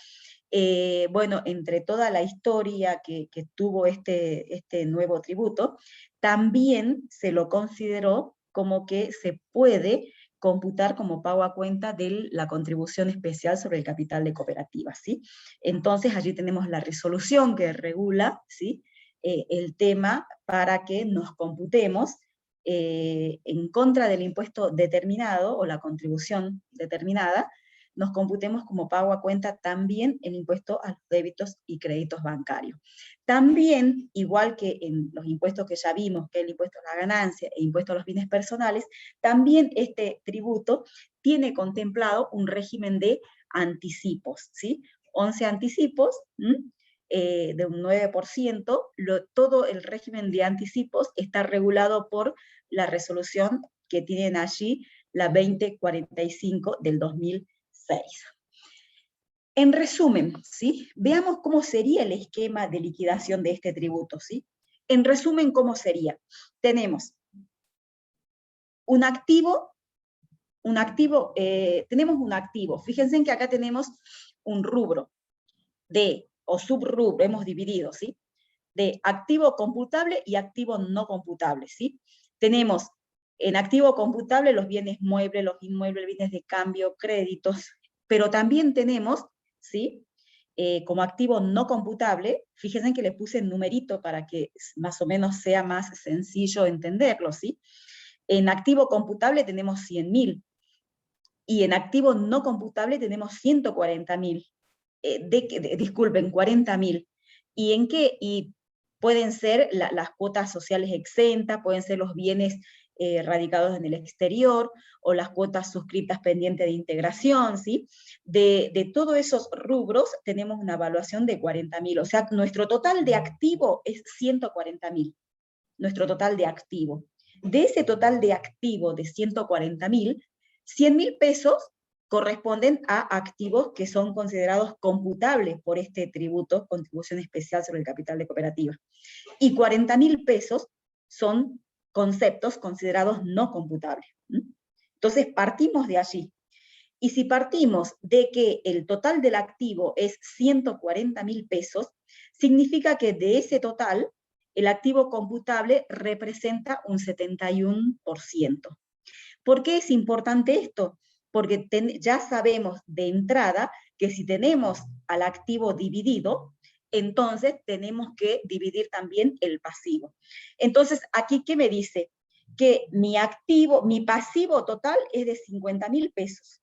bueno, entre toda la historia que tuvo este nuevo tributo, también se lo consideró como que se puede computar como pago a cuenta de la contribución especial sobre el capital de cooperativas, ¿sí? Entonces allí tenemos la resolución que regula, ¿sí? El tema para que nos computemos en contra del impuesto determinado o la contribución determinada, nos computemos como pago a cuenta también el impuesto a los débitos y créditos bancarios. También, igual que en los impuestos que ya vimos, que el impuesto a la ganancia e impuesto a los bienes personales, también este tributo tiene contemplado un régimen de anticipos, ¿sí? 11 anticipos, de un 9%, todo el régimen de anticipos está regulado por la resolución que tienen allí, la 2045 del 2006. En resumen, ¿sí? Veamos cómo sería el esquema de liquidación de este tributo, ¿sí? En resumen, ¿cómo sería? Tenemos un activo, tenemos un activo. Fíjense en que acá tenemos un rubro o subrubro, hemos dividido, ¿sí? De activo computable y activo no computable, ¿sí? Tenemos en activo computable los bienes muebles, los inmuebles, bienes de cambio, créditos, pero también tenemos, ¿sí? Como activo no computable, fíjense que le puse el numerito para que más o menos sea más sencillo entenderlo, ¿sí? En activo computable tenemos 100.000, y en activo no computable tenemos 140.000. Disculpen, 40.000. ¿Y en qué? Y Pueden ser las cuotas sociales exentas, pueden ser los bienes radicados en el exterior, o las cuotas suscriptas pendientes de integración, ¿sí? De todos esos rubros tenemos una evaluación de 40.000, o sea, nuestro total de activo es 140.000, nuestro total de activo. De ese total de activo de 140.000, 100.000 pesos corresponden a activos que son considerados computables por este tributo, contribución especial sobre el capital de cooperativa. Y 40.000 pesos son conceptos considerados no computables. Entonces partimos de allí. Y si partimos de que el total del activo es 140.000 pesos, significa que de ese total, el activo computable representa un 71%. ¿Por qué es importante esto? Porque ya sabemos de entrada que si tenemos al activo dividido, entonces tenemos que dividir también el pasivo. Entonces, aquí, ¿qué me dice? Que mi pasivo total es de 50.000 pesos.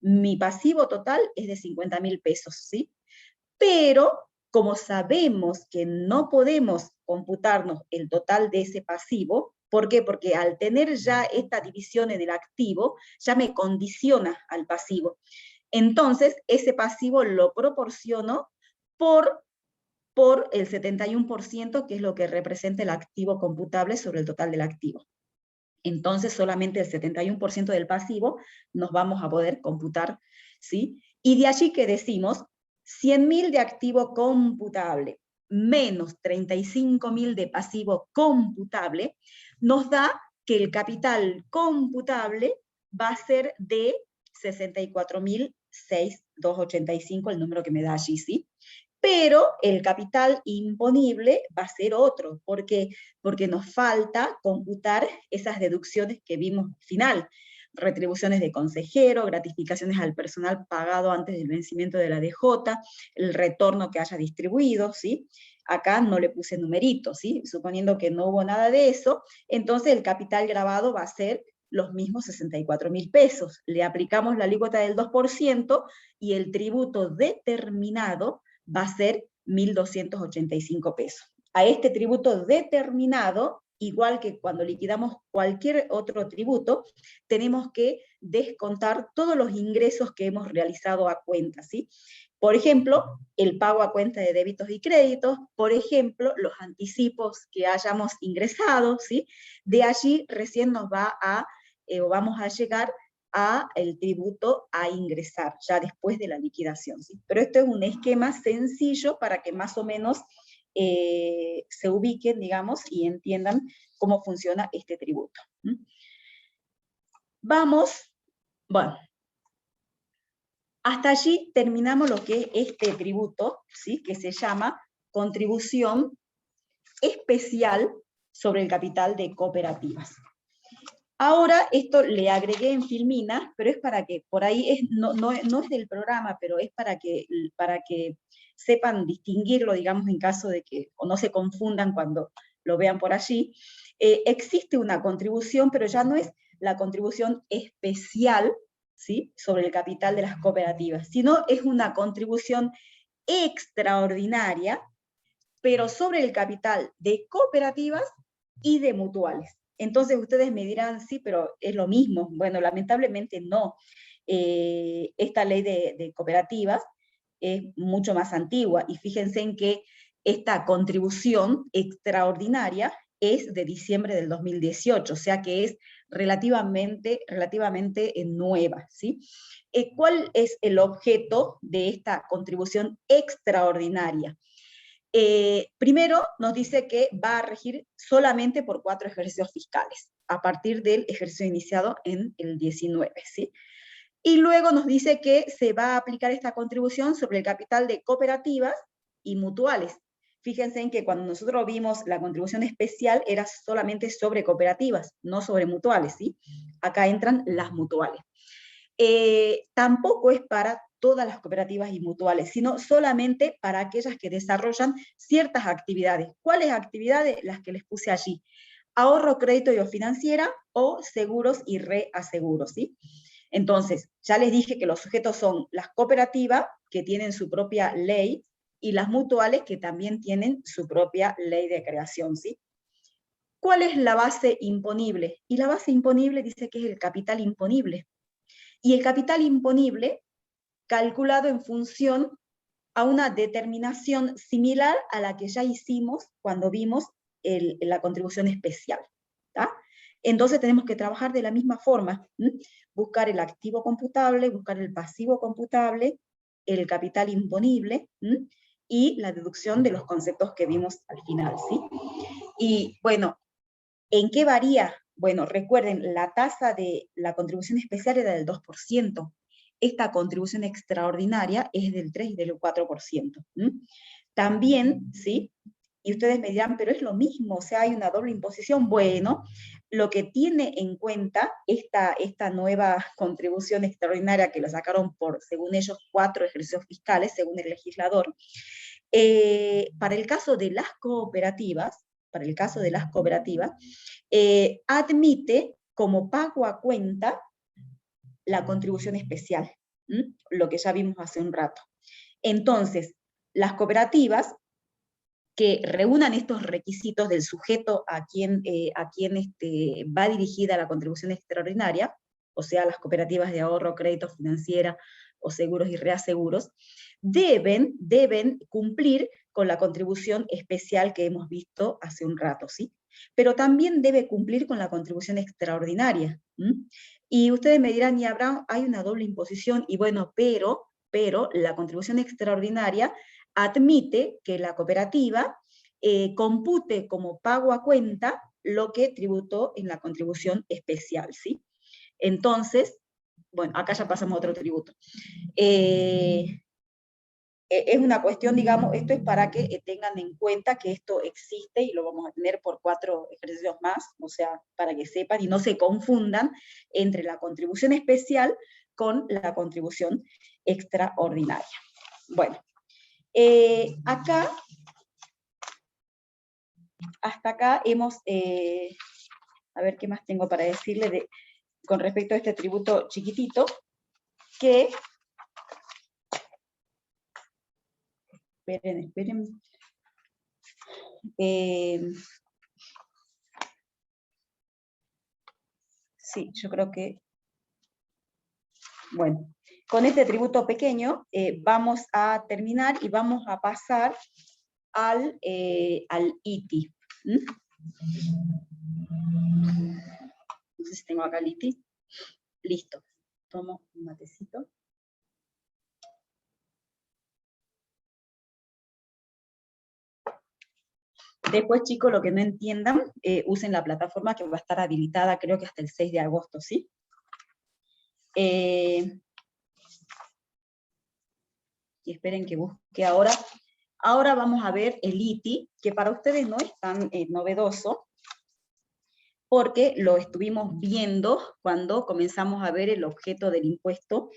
Mi pasivo total es de 50.000 pesos, ¿sí? Pero, como sabemos que no podemos computarnos el total de ese pasivo, ¿por qué? Porque al tener ya esta división en el activo, ya me condiciona al pasivo. Entonces, ese pasivo lo proporciono por el 71%, que es lo que representa el activo computable sobre el total del activo. Entonces, solamente el 71% del pasivo nos vamos a poder computar, ¿sí? Y de allí que decimos, 100.000 de activo computable menos 35.000 de pasivo computable, nos da que el capital computable va a ser de 64.685, el número que me da allí, ¿sí? Pero el capital imponible va a ser otro. ¿Por qué? Porque nos falta computar esas deducciones que vimos al final. Retribuciones de consejero, gratificaciones al personal pagado antes del vencimiento de la DJ, el retorno que haya distribuido, ¿sí? Acá no le puse numeritos, ¿sí? Suponiendo que no hubo nada de eso, entonces el capital grabado va a ser los mismos 64.000 pesos. Le aplicamos la alícuota del 2% y el tributo determinado va a ser 1.285 pesos. A este tributo determinado, igual que cuando liquidamos cualquier otro tributo, tenemos que descontar todos los ingresos que hemos realizado a cuenta, ¿sí? Por ejemplo, el pago a cuenta de débitos y créditos, por ejemplo, los anticipos que hayamos ingresado, ¿sí? De allí recién nos va a, o vamos a llegar a el tributo a ingresar, ya después de la liquidación, ¿sí? Pero esto es un esquema sencillo para que más o menos se ubiquen, digamos, y entiendan cómo funciona este tributo. Vamos, bueno, hasta allí terminamos lo que es este tributo, ¿sí? Que se llama contribución especial sobre el capital de cooperativas. Ahora, esto le agregué en Filmina, pero es para que, por ahí no es del programa, pero es para que sepan distinguirlo, digamos, en caso de que, o no se confundan cuando lo vean por allí. Existe una contribución, pero ya no es la contribución especial, ¿sí?, sobre el capital de las cooperativas, sino es una contribución extraordinaria, pero sobre el capital de cooperativas y de mutuales. Entonces ustedes me dirán, sí, pero es lo mismo. Bueno, lamentablemente no. Esta ley de cooperativas es mucho más antigua, y fíjense en que esta contribución extraordinaria es de diciembre del 2018, o sea que es relativamente nueva, ¿sí? ¿Cuál es el objeto de esta contribución extraordinaria? Primero nos dice que va a regir solamente por 4 ejercicios fiscales, a partir del ejercicio iniciado en el 19, ¿sí? Y luego nos dice que se va a aplicar esta contribución sobre el capital de cooperativas y mutuales. Fíjense en que cuando nosotros vimos la contribución especial era solamente sobre cooperativas, no sobre mutuales, ¿sí? Acá entran las mutuales. Tampoco es para todas las cooperativas y mutuales, sino solamente para aquellas que desarrollan ciertas actividades. ¿Cuáles actividades? Las que les puse allí. Ahorro, crédito y o financiera, o seguros y reaseguros, ¿sí? Entonces, ya les dije que los sujetos son las cooperativas, que tienen su propia ley, y las mutuales que también tienen su propia ley de creación, ¿sí? ¿Cuál es la base imponible? Y la base imponible dice que es el capital imponible. Y el capital imponible calculado en función a una determinación similar a la que ya hicimos cuando vimos la contribución especial. ¿tá? Entonces tenemos que trabajar de la misma forma, buscar el activo computable, buscar el pasivo computable, el capital imponible, y la deducción de los conceptos que vimos al final, ¿sí? Y bueno, ¿en qué varía? Bueno, recuerden, la tasa de la contribución especial era del 2%. Esta contribución extraordinaria es del 3 y del 4%. También, ¿sí? Y ustedes me dirán, pero es lo mismo, o sea, hay una doble imposición. Bueno, lo que tiene en cuenta esta nueva contribución extraordinaria que la sacaron por, según ellos, 4 ejercicios fiscales, según el legislador, para el caso de las cooperativas, admite como pago a cuenta la contribución especial, lo que ya vimos hace un rato. Entonces, las cooperativas que reúnan estos requisitos del sujeto a quien va dirigida la contribución extraordinaria, o sea, las cooperativas de ahorro, crédito financiera o seguros y reaseguros, deben cumplir con la contribución especial que hemos visto hace un rato, ¿sí? Pero también debe cumplir con la contribución extraordinaria. Y ustedes me dirán, y Abraham, hay una doble imposición, y bueno, pero la contribución extraordinaria admite que la cooperativa compute como pago a cuenta lo que tributó en la contribución especial, ¿sí? Entonces, bueno, acá ya pasamos a otro tributo. Es una cuestión, digamos, esto es para que tengan en cuenta que esto existe y lo vamos a tener por 4 ejercicios más, o sea, para que sepan y no se confundan entre la contribución especial con la contribución extraordinaria. Bueno, acá, hasta acá hemos, a ver qué más tengo para decirle con respecto a este tributo chiquitito, que, esperen, sí, yo creo que, bueno, con este tributo pequeño vamos a terminar y vamos a pasar al ITI. No sé si tengo acá el ITI. Listo. Tomo un matecito. Después, chicos, lo que no entiendan, usen la plataforma que va a estar habilitada, creo que hasta el 6 de agosto, ¿sí? Y esperen que busque ahora. Ahora vamos a ver el ITI, que para ustedes no es tan novedoso, porque lo estuvimos viendo cuando comenzamos a ver el objeto del impuesto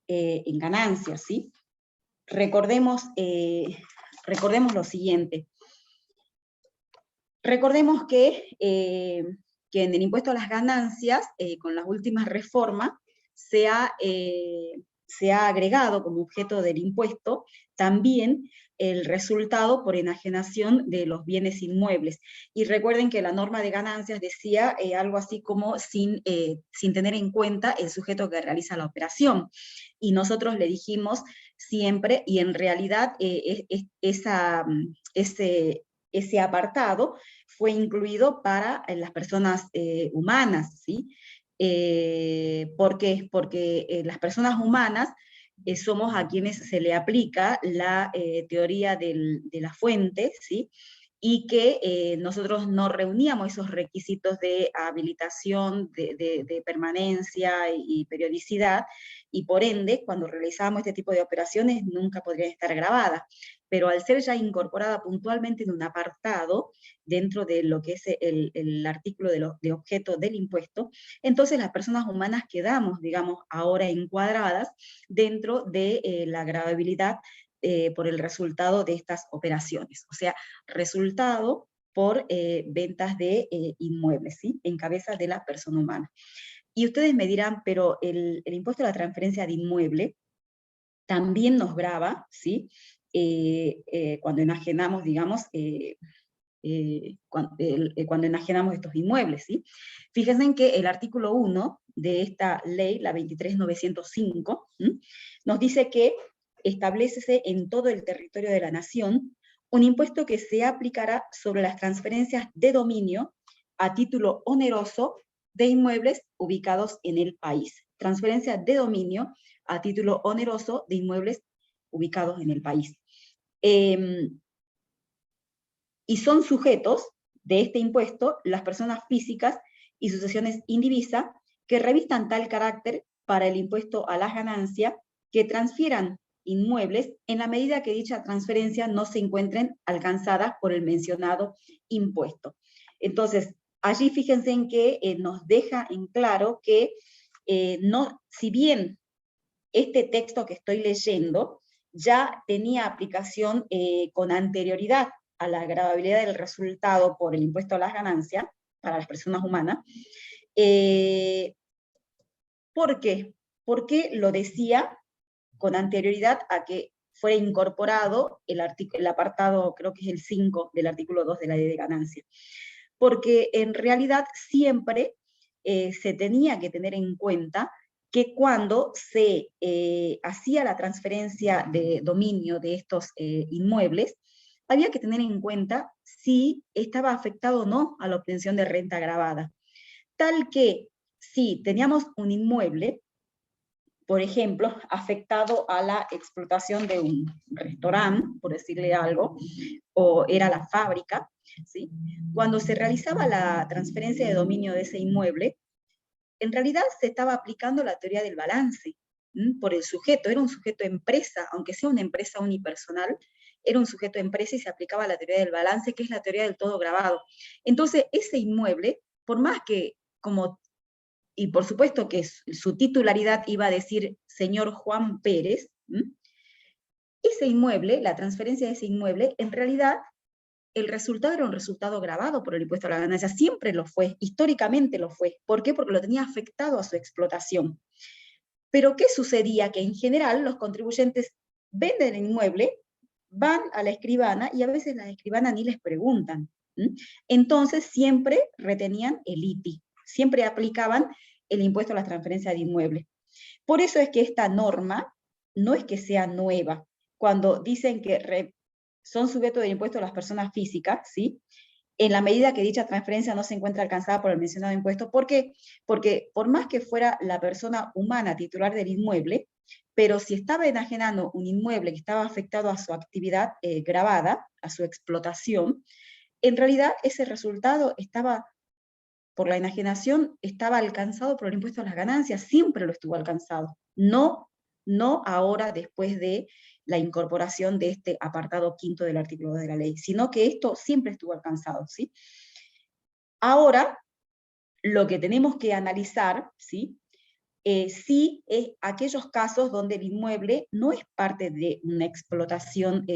en ganancias, ¿sí? Recordemos lo siguiente. Recordemos que en el impuesto a las ganancias, con las últimas reformas, se ha agregado como objeto del impuesto también el resultado por enajenación de los bienes inmuebles. Y recuerden que la norma de ganancias decía algo así como sin tener en cuenta el sujeto que realiza la operación. Y nosotros le dijimos siempre, y en realidad ese apartado fue incluido para las personas humanas, ¿sí? ¿Por qué? Porque las personas humanas somos a quienes se le aplica la teoría de la fuente, ¿sí? Y que nosotros no reuníamos esos requisitos de habilitación, de permanencia y periodicidad, y por ende, cuando realizábamos este tipo de operaciones, nunca podrían estar grabadas. Pero al ser ya incorporada puntualmente en un apartado, dentro de lo que es el artículo de objeto del impuesto, entonces las personas humanas quedamos, digamos, ahora encuadradas dentro de la gravabilidad por el resultado de estas operaciones. O sea, resultado por ventas de inmuebles, ¿sí? En cabeza de la persona humana. Y ustedes me dirán, pero el impuesto a la transferencia de inmueble también nos grava, ¿sí? cuando enajenamos, digamos, cuando enajenamos estos inmuebles, ¿sí? Fíjense en que el artículo 1 de esta ley, la 23.905, nos dice que establécese en todo el territorio de la nación un impuesto que se aplicará sobre las transferencias de dominio a título oneroso de inmuebles ubicados en el país. Transferencia de dominio a título oneroso de inmuebles ubicados en el país. Y son sujetos de este impuesto las personas físicas y sucesiones indivisas que revistan tal carácter para el impuesto a las ganancias que transfieran inmuebles en la medida que dicha transferencia no se encuentren alcanzadas por el mencionado impuesto. Entonces, allí fíjense en que nos deja en claro que no, si bien este texto que estoy leyendo ya tenía aplicación con anterioridad a la gravabilidad del resultado por el impuesto a las ganancias para las personas humanas. ¿Por qué? Porque lo decía con anterioridad a que fuera incorporado el apartado, creo que es el 5 del artículo 2 de la ley de ganancias. Porque en realidad siempre se tenía que tener en cuenta que cuando se hacía la transferencia de dominio de estos inmuebles, había que tener en cuenta si estaba afectado o no a la obtención de renta agravada. Tal que si teníamos un inmueble, por ejemplo, afectado a la explotación de un restaurante, por decirle algo, o era la fábrica, ¿sí? Cuando se realizaba la transferencia de dominio de ese inmueble, en realidad se estaba aplicando la teoría del balance, por el sujeto, era un sujeto empresa, aunque sea una empresa unipersonal, era un sujeto empresa y se aplicaba la teoría del balance, que es la teoría del todo grabado. Entonces, ese inmueble, por más que, y por supuesto que su titularidad iba a decir señor Juan Pérez, ese inmueble, la transferencia de ese inmueble, en realidad, el resultado era un resultado grabado por el impuesto a la ganancia, siempre lo fue, históricamente lo fue. ¿Por qué? Porque lo tenía afectado a su explotación. Pero ¿qué sucedía? Que en general los contribuyentes venden el inmueble, van a la escribana y a veces la escribana ni les preguntan. Entonces siempre retenían el ITI, siempre aplicaban el impuesto a la transferencia de inmueble. Por eso es que esta norma no es que sea nueva. Cuando dicen que son sujetos del impuesto a las personas físicas, ¿sí? En la medida que dicha transferencia no se encuentra alcanzada por el mencionado impuesto. ¿Por qué? Porque por más que fuera la persona humana titular del inmueble, pero si estaba enajenando un inmueble que estaba afectado a su actividad gravada, a su explotación, en realidad ese resultado estaba, por la enajenación, estaba alcanzado por el impuesto a las ganancias, siempre lo estuvo alcanzado. No ahora después de la incorporación de este apartado 5 del artículo 2 de la ley, sino que esto siempre estuvo alcanzado, ¿sí? Ahora, lo que tenemos que analizar, ¿sí? Sí es aquellos casos donde el inmueble no es parte de una explotación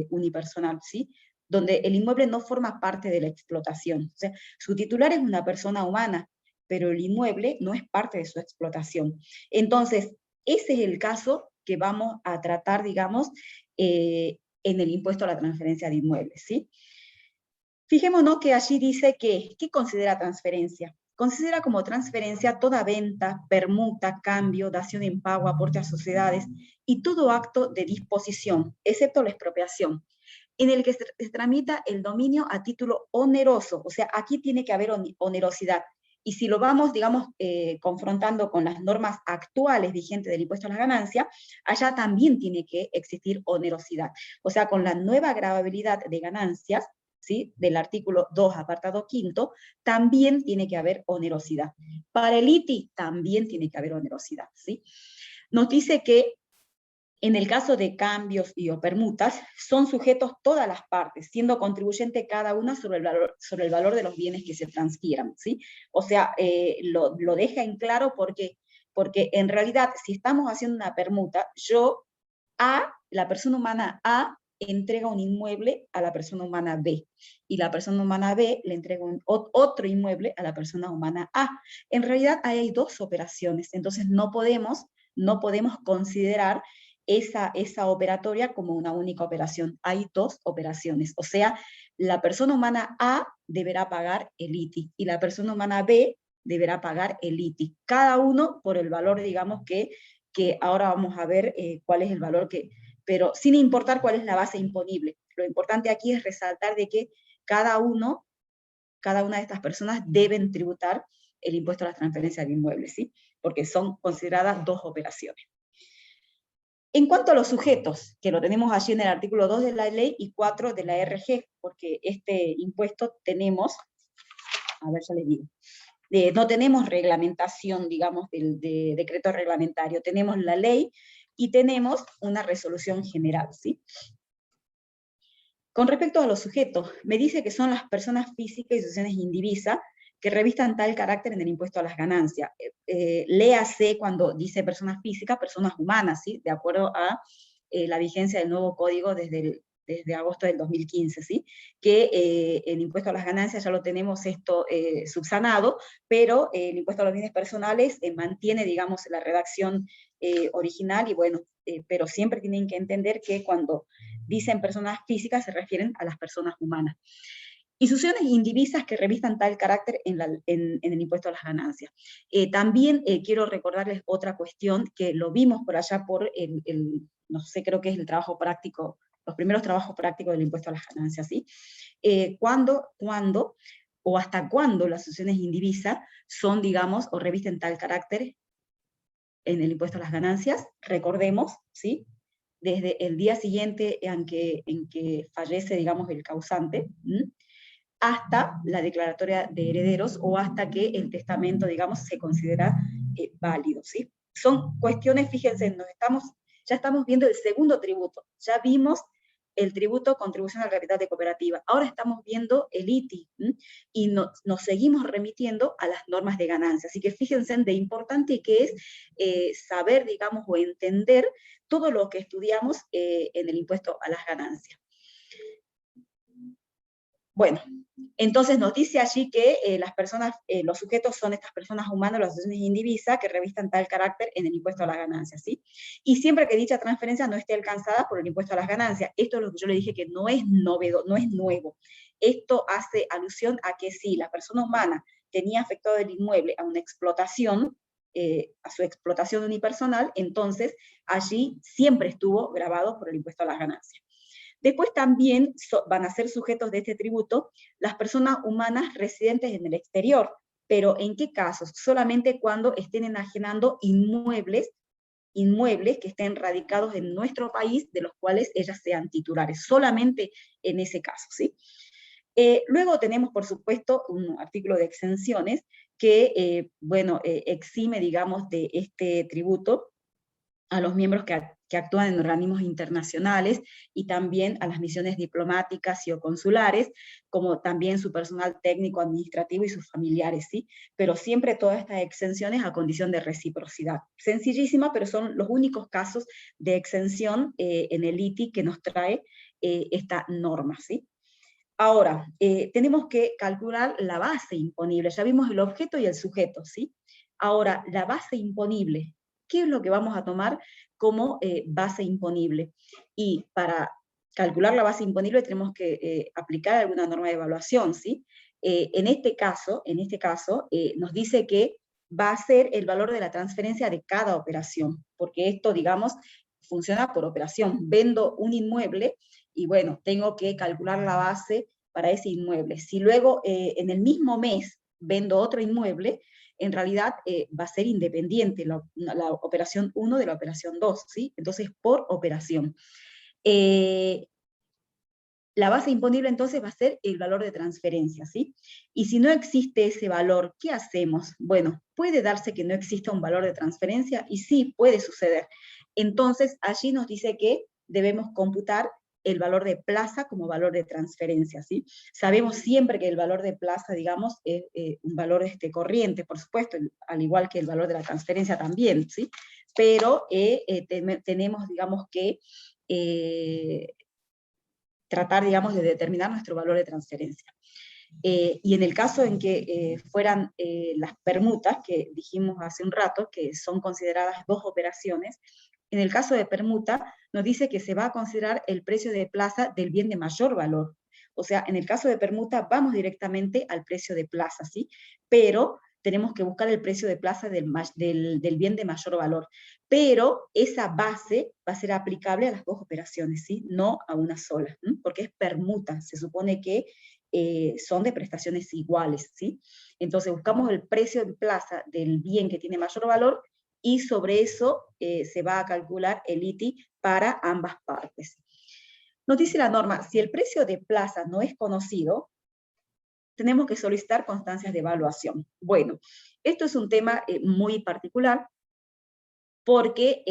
unipersonal, ¿sí? Donde el inmueble no forma parte de la explotación. O sea, su titular es una persona humana, pero el inmueble no es parte de su explotación. Entonces, ese es el caso que vamos a tratar, digamos, en el impuesto a la transferencia de inmuebles, ¿sí? Fijémonos que allí dice que, ¿qué considera transferencia? Considera como transferencia toda venta, permuta, cambio, dación en pago, aporte a sociedades y todo acto de disposición, excepto la expropiación, en el que se tramita el dominio a título oneroso. O sea, aquí tiene que haber onerosidad. Y si lo vamos, digamos, confrontando con las normas actuales vigentes del impuesto a las ganancias, allá también tiene que existir onerosidad. O sea, con la nueva gravabilidad de ganancias, ¿sí? Del artículo 2, apartado 5, también tiene que haber onerosidad. Para el ITI también tiene que haber onerosidad, ¿sí? Nos dice que en el caso de cambios y o permutas, son sujetos todas las partes, siendo contribuyente cada una sobre el valor de los bienes que se transfieran, ¿sí? O sea, lo deja en claro porque en realidad, si estamos haciendo una permuta, la persona humana A, entrega un inmueble a la persona humana B, y la persona humana B le entrega otro inmueble a la persona humana A. En realidad, ahí hay dos operaciones, entonces no podemos considerar esa operatoria como una única operación. Hay dos operaciones, o sea, la persona humana A deberá pagar el ITI y la persona humana B deberá pagar el ITI, cada uno por el valor, digamos, que ahora vamos a ver cuál es el valor pero sin importar cuál es la base imponible. Lo importante aquí es resaltar de que cada una de estas personas deben tributar el impuesto a las transferencias de inmuebles, ¿sí? Porque son consideradas dos operaciones. En cuanto a los sujetos, que lo tenemos allí en el artículo 2 de la ley y 4 de la RG, porque este impuesto tenemos, a ver, ya les digo, no tenemos reglamentación, digamos, de decreto reglamentario, tenemos la ley y tenemos una resolución general, ¿sí? Con respecto a los sujetos, me dice que son las personas físicas y asociaciones indivisas que revistan tal carácter en el impuesto a las ganancias. Léase cuando dice personas físicas, personas humanas, ¿sí? De acuerdo a la vigencia del nuevo código desde agosto del 2015, ¿sí? Que el impuesto a las ganancias ya lo tenemos esto subsanado, pero el impuesto a los bienes personales mantiene, digamos, la redacción original, y bueno, pero siempre tienen que entender que cuando dicen personas físicas se refieren a las personas humanas. Y sucesiones indivisas que revistan tal carácter en el impuesto a las ganancias. También quiero recordarles otra cuestión que lo vimos por allá por no sé, creo que es el trabajo práctico, los primeros trabajos prácticos del impuesto a las ganancias, ¿sí? ¿Cuándo o hasta cuándo las sucesiones indivisas son, digamos, o revisten tal carácter en el impuesto a las ganancias? Recordemos, ¿sí? Desde el día siguiente en que fallece, digamos, el causante, hasta la declaratoria de herederos o hasta que el testamento, digamos, se considera válido, ¿sí? Son cuestiones, fíjense, ya estamos viendo el segundo tributo, ya vimos el tributo contribución al capital de cooperativa, ahora estamos viendo el ITI, y nos seguimos remitiendo a las normas de ganancia, así que fíjense de importante que es saber, digamos, o entender todo lo que estudiamos en el impuesto a las ganancias. Bueno, entonces nos dice allí que las personas, los sujetos son estas personas humanas, las asociaciones indivisas, que revistan tal carácter en el impuesto a las ganancias, ¿sí? Y siempre que dicha transferencia no esté alcanzada por el impuesto a las ganancias. Esto es lo que yo le dije que no es no es nuevo. Esto hace alusión a que si la persona humana tenía afectado el inmueble a una explotación, a su explotación unipersonal, entonces allí siempre estuvo grabado por el impuesto a las ganancias. Después también van a ser sujetos de este tributo las personas humanas residentes en el exterior, pero ¿en qué casos? Solamente cuando estén enajenando inmuebles que estén radicados en nuestro país, de los cuales ellas sean titulares, solamente en ese caso, ¿sí? Luego tenemos, por supuesto, un artículo de exenciones que, exime, digamos, de este tributo a los miembros que actúan en organismos internacionales y también a las misiones diplomáticas y o consulares, como también su personal técnico, administrativo y sus familiares, ¿sí? Pero siempre todas estas exenciones a condición de reciprocidad. Sencillísima, pero son los únicos casos de exención en el ITI que nos trae esta norma, ¿sí? Ahora, tenemos que calcular la base imponible. Ya vimos el objeto y el sujeto, ¿sí? Ahora, la base imponible. ¿Qué es lo que vamos a tomar como base imponible? Y para calcular la base imponible tenemos que aplicar alguna norma de evaluación, ¿sí? En este caso nos dice que va a ser el valor de la transferencia de cada operación, porque esto, digamos, funciona por operación. Vendo un inmueble y bueno, tengo que calcular la base para ese inmueble. Si luego en el mismo mes vendo otro inmueble, en realidad va a ser independiente la operación 1 de la operación 2, ¿sí? Entonces, por operación. La base imponible entonces va a ser el valor de transferencia, ¿sí? Y si no existe ese valor, ¿qué hacemos? Bueno, puede darse que no exista un valor de transferencia y sí, puede suceder. Entonces, allí nos dice que debemos computar el valor de plaza como valor de transferencia, ¿sí? Sabemos siempre que el valor de plaza, digamos, es un valor corriente, por supuesto, al igual que el valor de la transferencia también, ¿sí? Pero tenemos, digamos, que tratar, digamos, de determinar nuestro valor de transferencia. Y en el caso en que fueran las permutas, que dijimos hace un rato, que son consideradas dos operaciones, En el caso de permuta, nos dice que se va a considerar el precio de plaza del bien de mayor valor. O sea, en el caso de permuta, vamos directamente al precio de plaza, ¿sí? Pero tenemos que buscar el precio de plaza del bien de mayor valor. Pero esa base va a ser aplicable a las dos operaciones, ¿sí? No a una sola, ¿sí? Porque es permuta, se supone que son de prestaciones iguales, ¿sí? Entonces buscamos el precio de plaza del bien que tiene mayor valor y sobre eso se va a calcular el ITI para ambas partes. Nos dice la norma, si el precio de plaza no es conocido, tenemos que solicitar constancias de evaluación. Bueno, esto es un tema muy particular, porque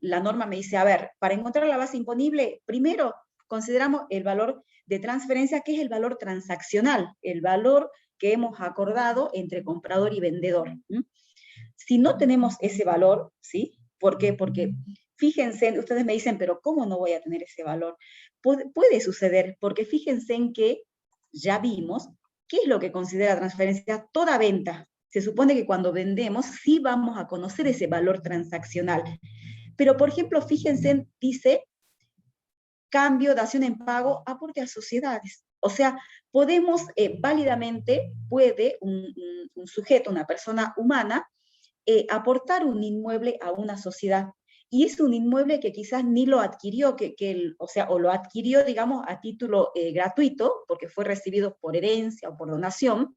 la norma me dice, a ver, para encontrar la base imponible, primero consideramos el valor de transferencia, que es el valor transaccional, el valor que hemos acordado entre comprador y vendedor. Si no tenemos ese valor, ¿sí? ¿Por qué? Porque fíjense, ustedes me dicen, pero ¿cómo no voy a tener ese valor? Puede suceder, porque fíjense en que ya vimos qué es lo que considera transferencia toda venta. Se supone que cuando vendemos sí vamos a conocer ese valor transaccional. Pero, por ejemplo, fíjense, dice cambio, dación en pago, aporte a sociedades. O sea, podemos válidamente, puede un sujeto, una persona humana, aportar un inmueble a una sociedad. Y es un inmueble que quizás ni lo adquirió, o lo adquirió, digamos, a título gratuito, porque fue recibido por herencia o por donación,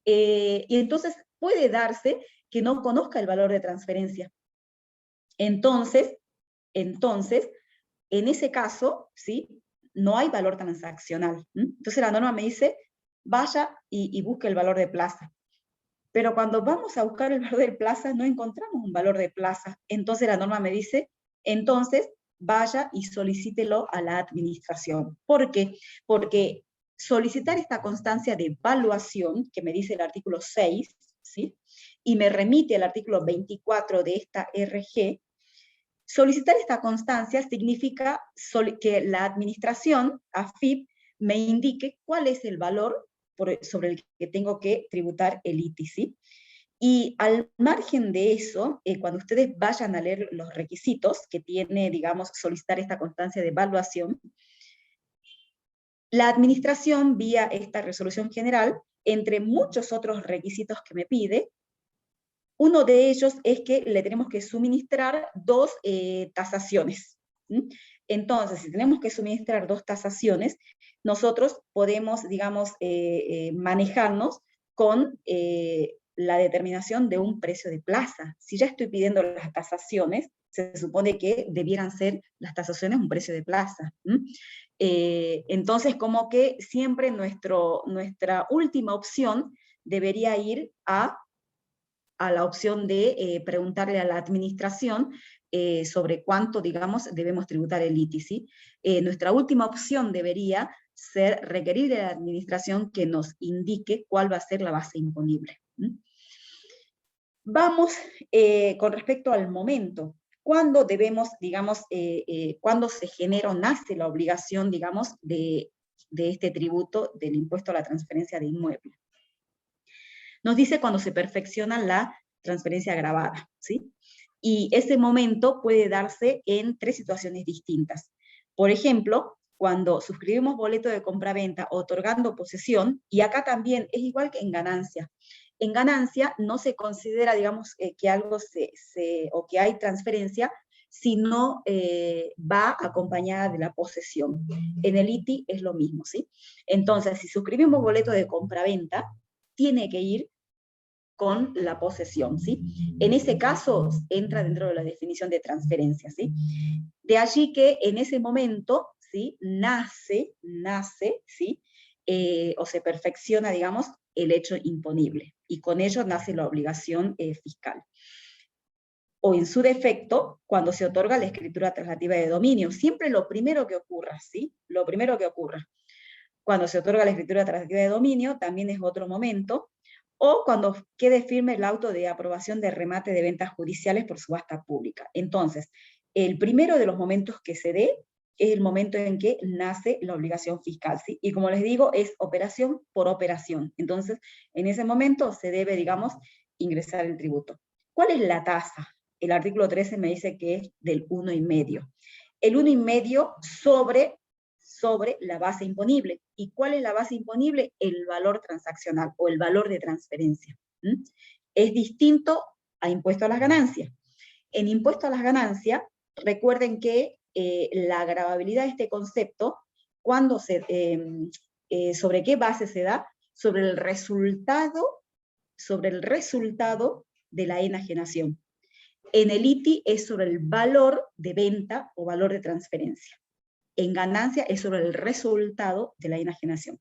y entonces puede darse que no conozca el valor de transferencia. Entonces, en ese caso, ¿sí? No hay valor transaccional. Entonces la norma me dice, vaya y busque el valor de plaza. Pero cuando vamos a buscar el valor de plaza, no encontramos un valor de plaza. Entonces la norma me dice, entonces vaya y solicítelo a la administración. ¿Por qué? Porque solicitar esta constancia de evaluación, que me dice el artículo 6, ¿sí? Y me remite al artículo 24 de esta RG, solicitar esta constancia significa que la administración, AFIP, me indique cuál es el valor sobre el que tengo que tributar el ITI, ¿sí? Y al margen de eso, cuando ustedes vayan a leer los requisitos que tiene, digamos, solicitar esta constancia de evaluación, la administración, vía esta resolución general, entre muchos otros requisitos que me pide, uno de ellos es que le tenemos que suministrar dos tasaciones. Entonces, si tenemos que suministrar dos tasaciones, nosotros podemos, digamos, manejarnos con la determinación de un precio de plaza. Si ya estoy pidiendo las tasaciones, se supone que debieran ser las tasaciones un precio de plaza. Entonces, como que siempre nuestra última opción debería ir a la opción de preguntarle a la administración sobre cuánto, digamos, debemos tributar el ITI, ¿sí? Nuestra última opción debería ser requerir a la administración que nos indique cuál va a ser la base imponible. Vamos con respecto al momento. ¿Cuándo debemos, digamos, cuándo se genera o nace la obligación, digamos, de este tributo del impuesto a la transferencia de inmueble? Nos dice cuando se perfecciona la transferencia agravada, ¿sí? Y ese momento puede darse en tres situaciones distintas. Por ejemplo, cuando suscribimos boleto de compra-venta otorgando posesión, y acá también es igual que en ganancia. En ganancia no se considera, digamos, que algo o que hay transferencia, si no va acompañada de la posesión. En el ITI es lo mismo, ¿sí? Entonces, si suscribimos boleto de compra-venta, tiene que ir con la posesión, ¿sí? En ese caso entra dentro de la definición de transferencia, ¿sí? De allí que en ese momento, ¿sí? Nace, ¿sí? O se perfecciona, digamos, el hecho imponible, y con ello nace la obligación fiscal. O en su defecto, cuando se otorga la escritura traslativa de dominio, siempre lo primero que ocurra, ¿sí? Lo primero que ocurra. Cuando se otorga la escritura traslativa de dominio, también es otro momento, o cuando quede firme el auto de aprobación de remate de ventas judiciales por subasta pública. Entonces, el primero de los momentos que se dé es el momento en que nace la obligación fiscal, ¿sí? Y como les digo, es operación por operación. Entonces, en ese momento se debe, digamos, ingresar el tributo. ¿Cuál es la tasa? el artículo 13 me dice que es del 1,5. El 1,5 sobre la base imponible. ¿Y cuál es la base imponible? El valor transaccional o el valor de transferencia. ¿Mm? Es distinto a impuesto a las ganancias. En impuesto a las ganancias, recuerden que la gravabilidad de este concepto, ¿sobre qué base se da? Sobre el resultado de la enajenación. En el ITI es sobre el valor de venta o valor de transferencia. En ganancia es sobre el resultado de la enajenación.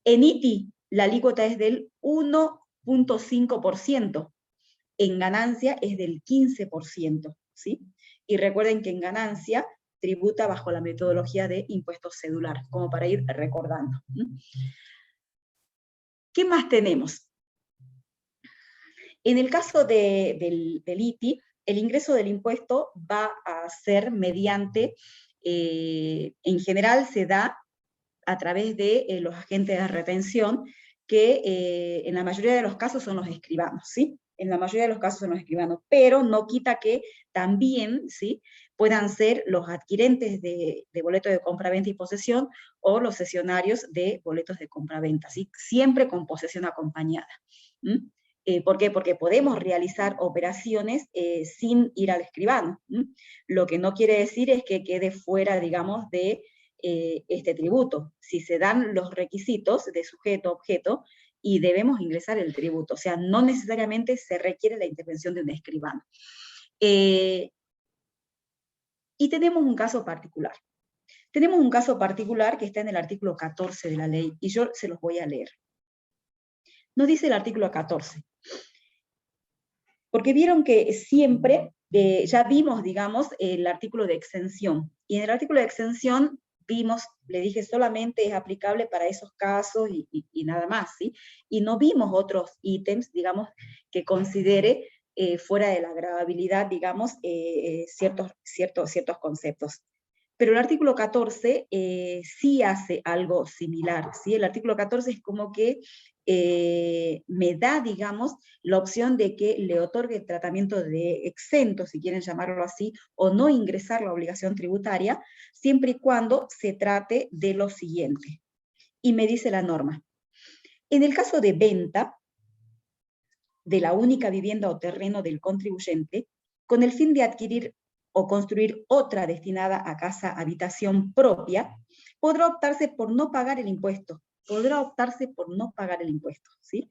En ITI la alícuota es del 1,5%. En ganancia es del 15%, ¿sí? Y recuerden que en ganancia tributa bajo la metodología de impuesto cedular, como para ir recordando. ¿Qué más tenemos? En el caso del ITI, el ingreso del impuesto va a ser mediante, en general se da a través de los agentes de retención, que en la mayoría de los casos son los escribanos, ¿sí? En la mayoría de los casos son los escribanos, pero no quita que también, ¿sí?, puedan ser los adquirentes de boletos de compra-venta y posesión, o los cesionarios de boletos de compra-venta, ¿sí? Siempre con posesión acompañada. ¿Por qué? Porque podemos realizar operaciones sin ir al escribano. Lo que no quiere decir es que quede fuera, digamos, de este tributo. Si se dan los requisitos de sujeto-objeto, y debemos ingresar el tributo. O sea, no necesariamente se requiere la intervención de un escribano. Y tenemos un caso particular. Tenemos un caso particular que está en el artículo 14 de la ley, y yo se los voy a leer. Nos dice el artículo 14. Porque vieron que siempre, ya vimos, digamos, el artículo de exención. Y en el artículo de exención vimos, le dije, solamente es aplicable para esos casos y nada más, ¿sí? Y no vimos otros ítems, digamos, que considere fuera de la gravabilidad, digamos, ciertos conceptos. Pero el artículo 14 sí hace algo similar, ¿sí? El artículo 14 es como que me da, digamos, la opción de que le otorgue tratamiento de exento, si quieren llamarlo así, o no ingresar la obligación tributaria, siempre y cuando se trate de lo siguiente. Y me dice la norma. En el caso de venta de la única vivienda o terreno del contribuyente, con el fin de adquirir o construir otra destinada a casa habitación propia, podrá optarse por no pagar el impuesto. Podrá optarse por no pagar el impuesto, ¿sí?,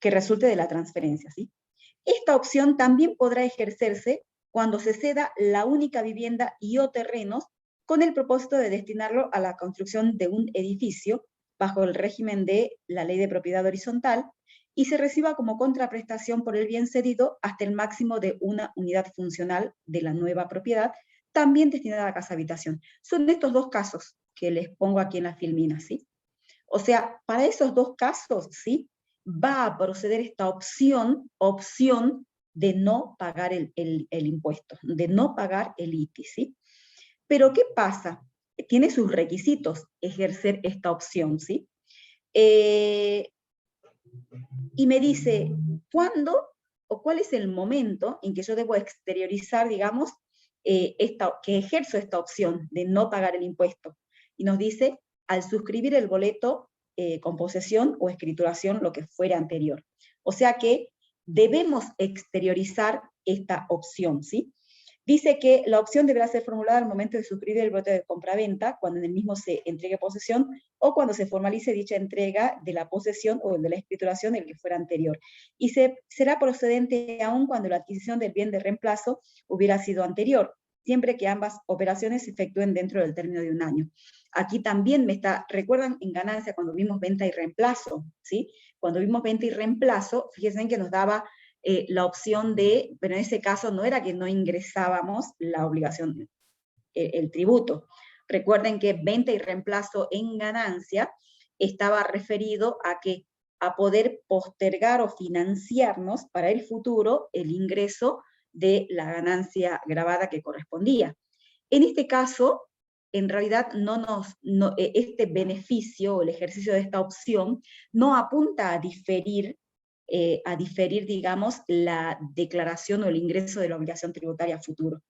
que resulte de la transferencia, ¿sí? Esta opción también podrá ejercerse cuando se ceda la única vivienda y o terrenos con el propósito de destinarlo a la construcción de un edificio bajo el régimen de la ley de propiedad horizontal, y se reciba como contraprestación por el bien cedido hasta el máximo de una unidad funcional de la nueva propiedad, también destinada a casa habitación. Son estos dos casos que les pongo aquí en la filmina, ¿sí? O sea, para esos dos casos, ¿sí?, va a proceder esta opción de no pagar el impuesto, de no pagar el ITI, ¿sí? Pero ¿qué pasa? Tiene sus requisitos ejercer esta opción, ¿sí? Y me dice, ¿cuándo o cuál es el momento en que yo debo exteriorizar, digamos, que ejerzo esta opción de no pagar el impuesto? Y nos dice, al suscribir el boleto con posesión o escrituración, lo que fuera anterior. O sea que debemos exteriorizar esta opción, ¿sí? Dice que la opción deberá ser formulada al momento de suscribir el boleto de compraventa, cuando en el mismo se entregue posesión, o cuando se formalice dicha entrega de la posesión o de la escrituración, el que fuera anterior. Y será procedente aún cuando la adquisición del bien de reemplazo hubiera sido anterior, siempre que ambas operaciones se efectúen dentro del término de un año. Aquí también ¿recuerdan en ganancia cuando vimos venta y reemplazo? ¿Sí? Cuando vimos venta y reemplazo, fíjense que nos daba la opción de, pero en ese caso no era que no ingresábamos la obligación, el tributo. Recuerden que venta y reemplazo en ganancia estaba referido a poder postergar o financiarnos para el futuro el ingreso de la ganancia gravada que correspondía. En este caso, en realidad este beneficio o el ejercicio de esta opción no apunta a diferir a diferir, digamos, la declaración o el ingreso de la obligación tributaria a futuro.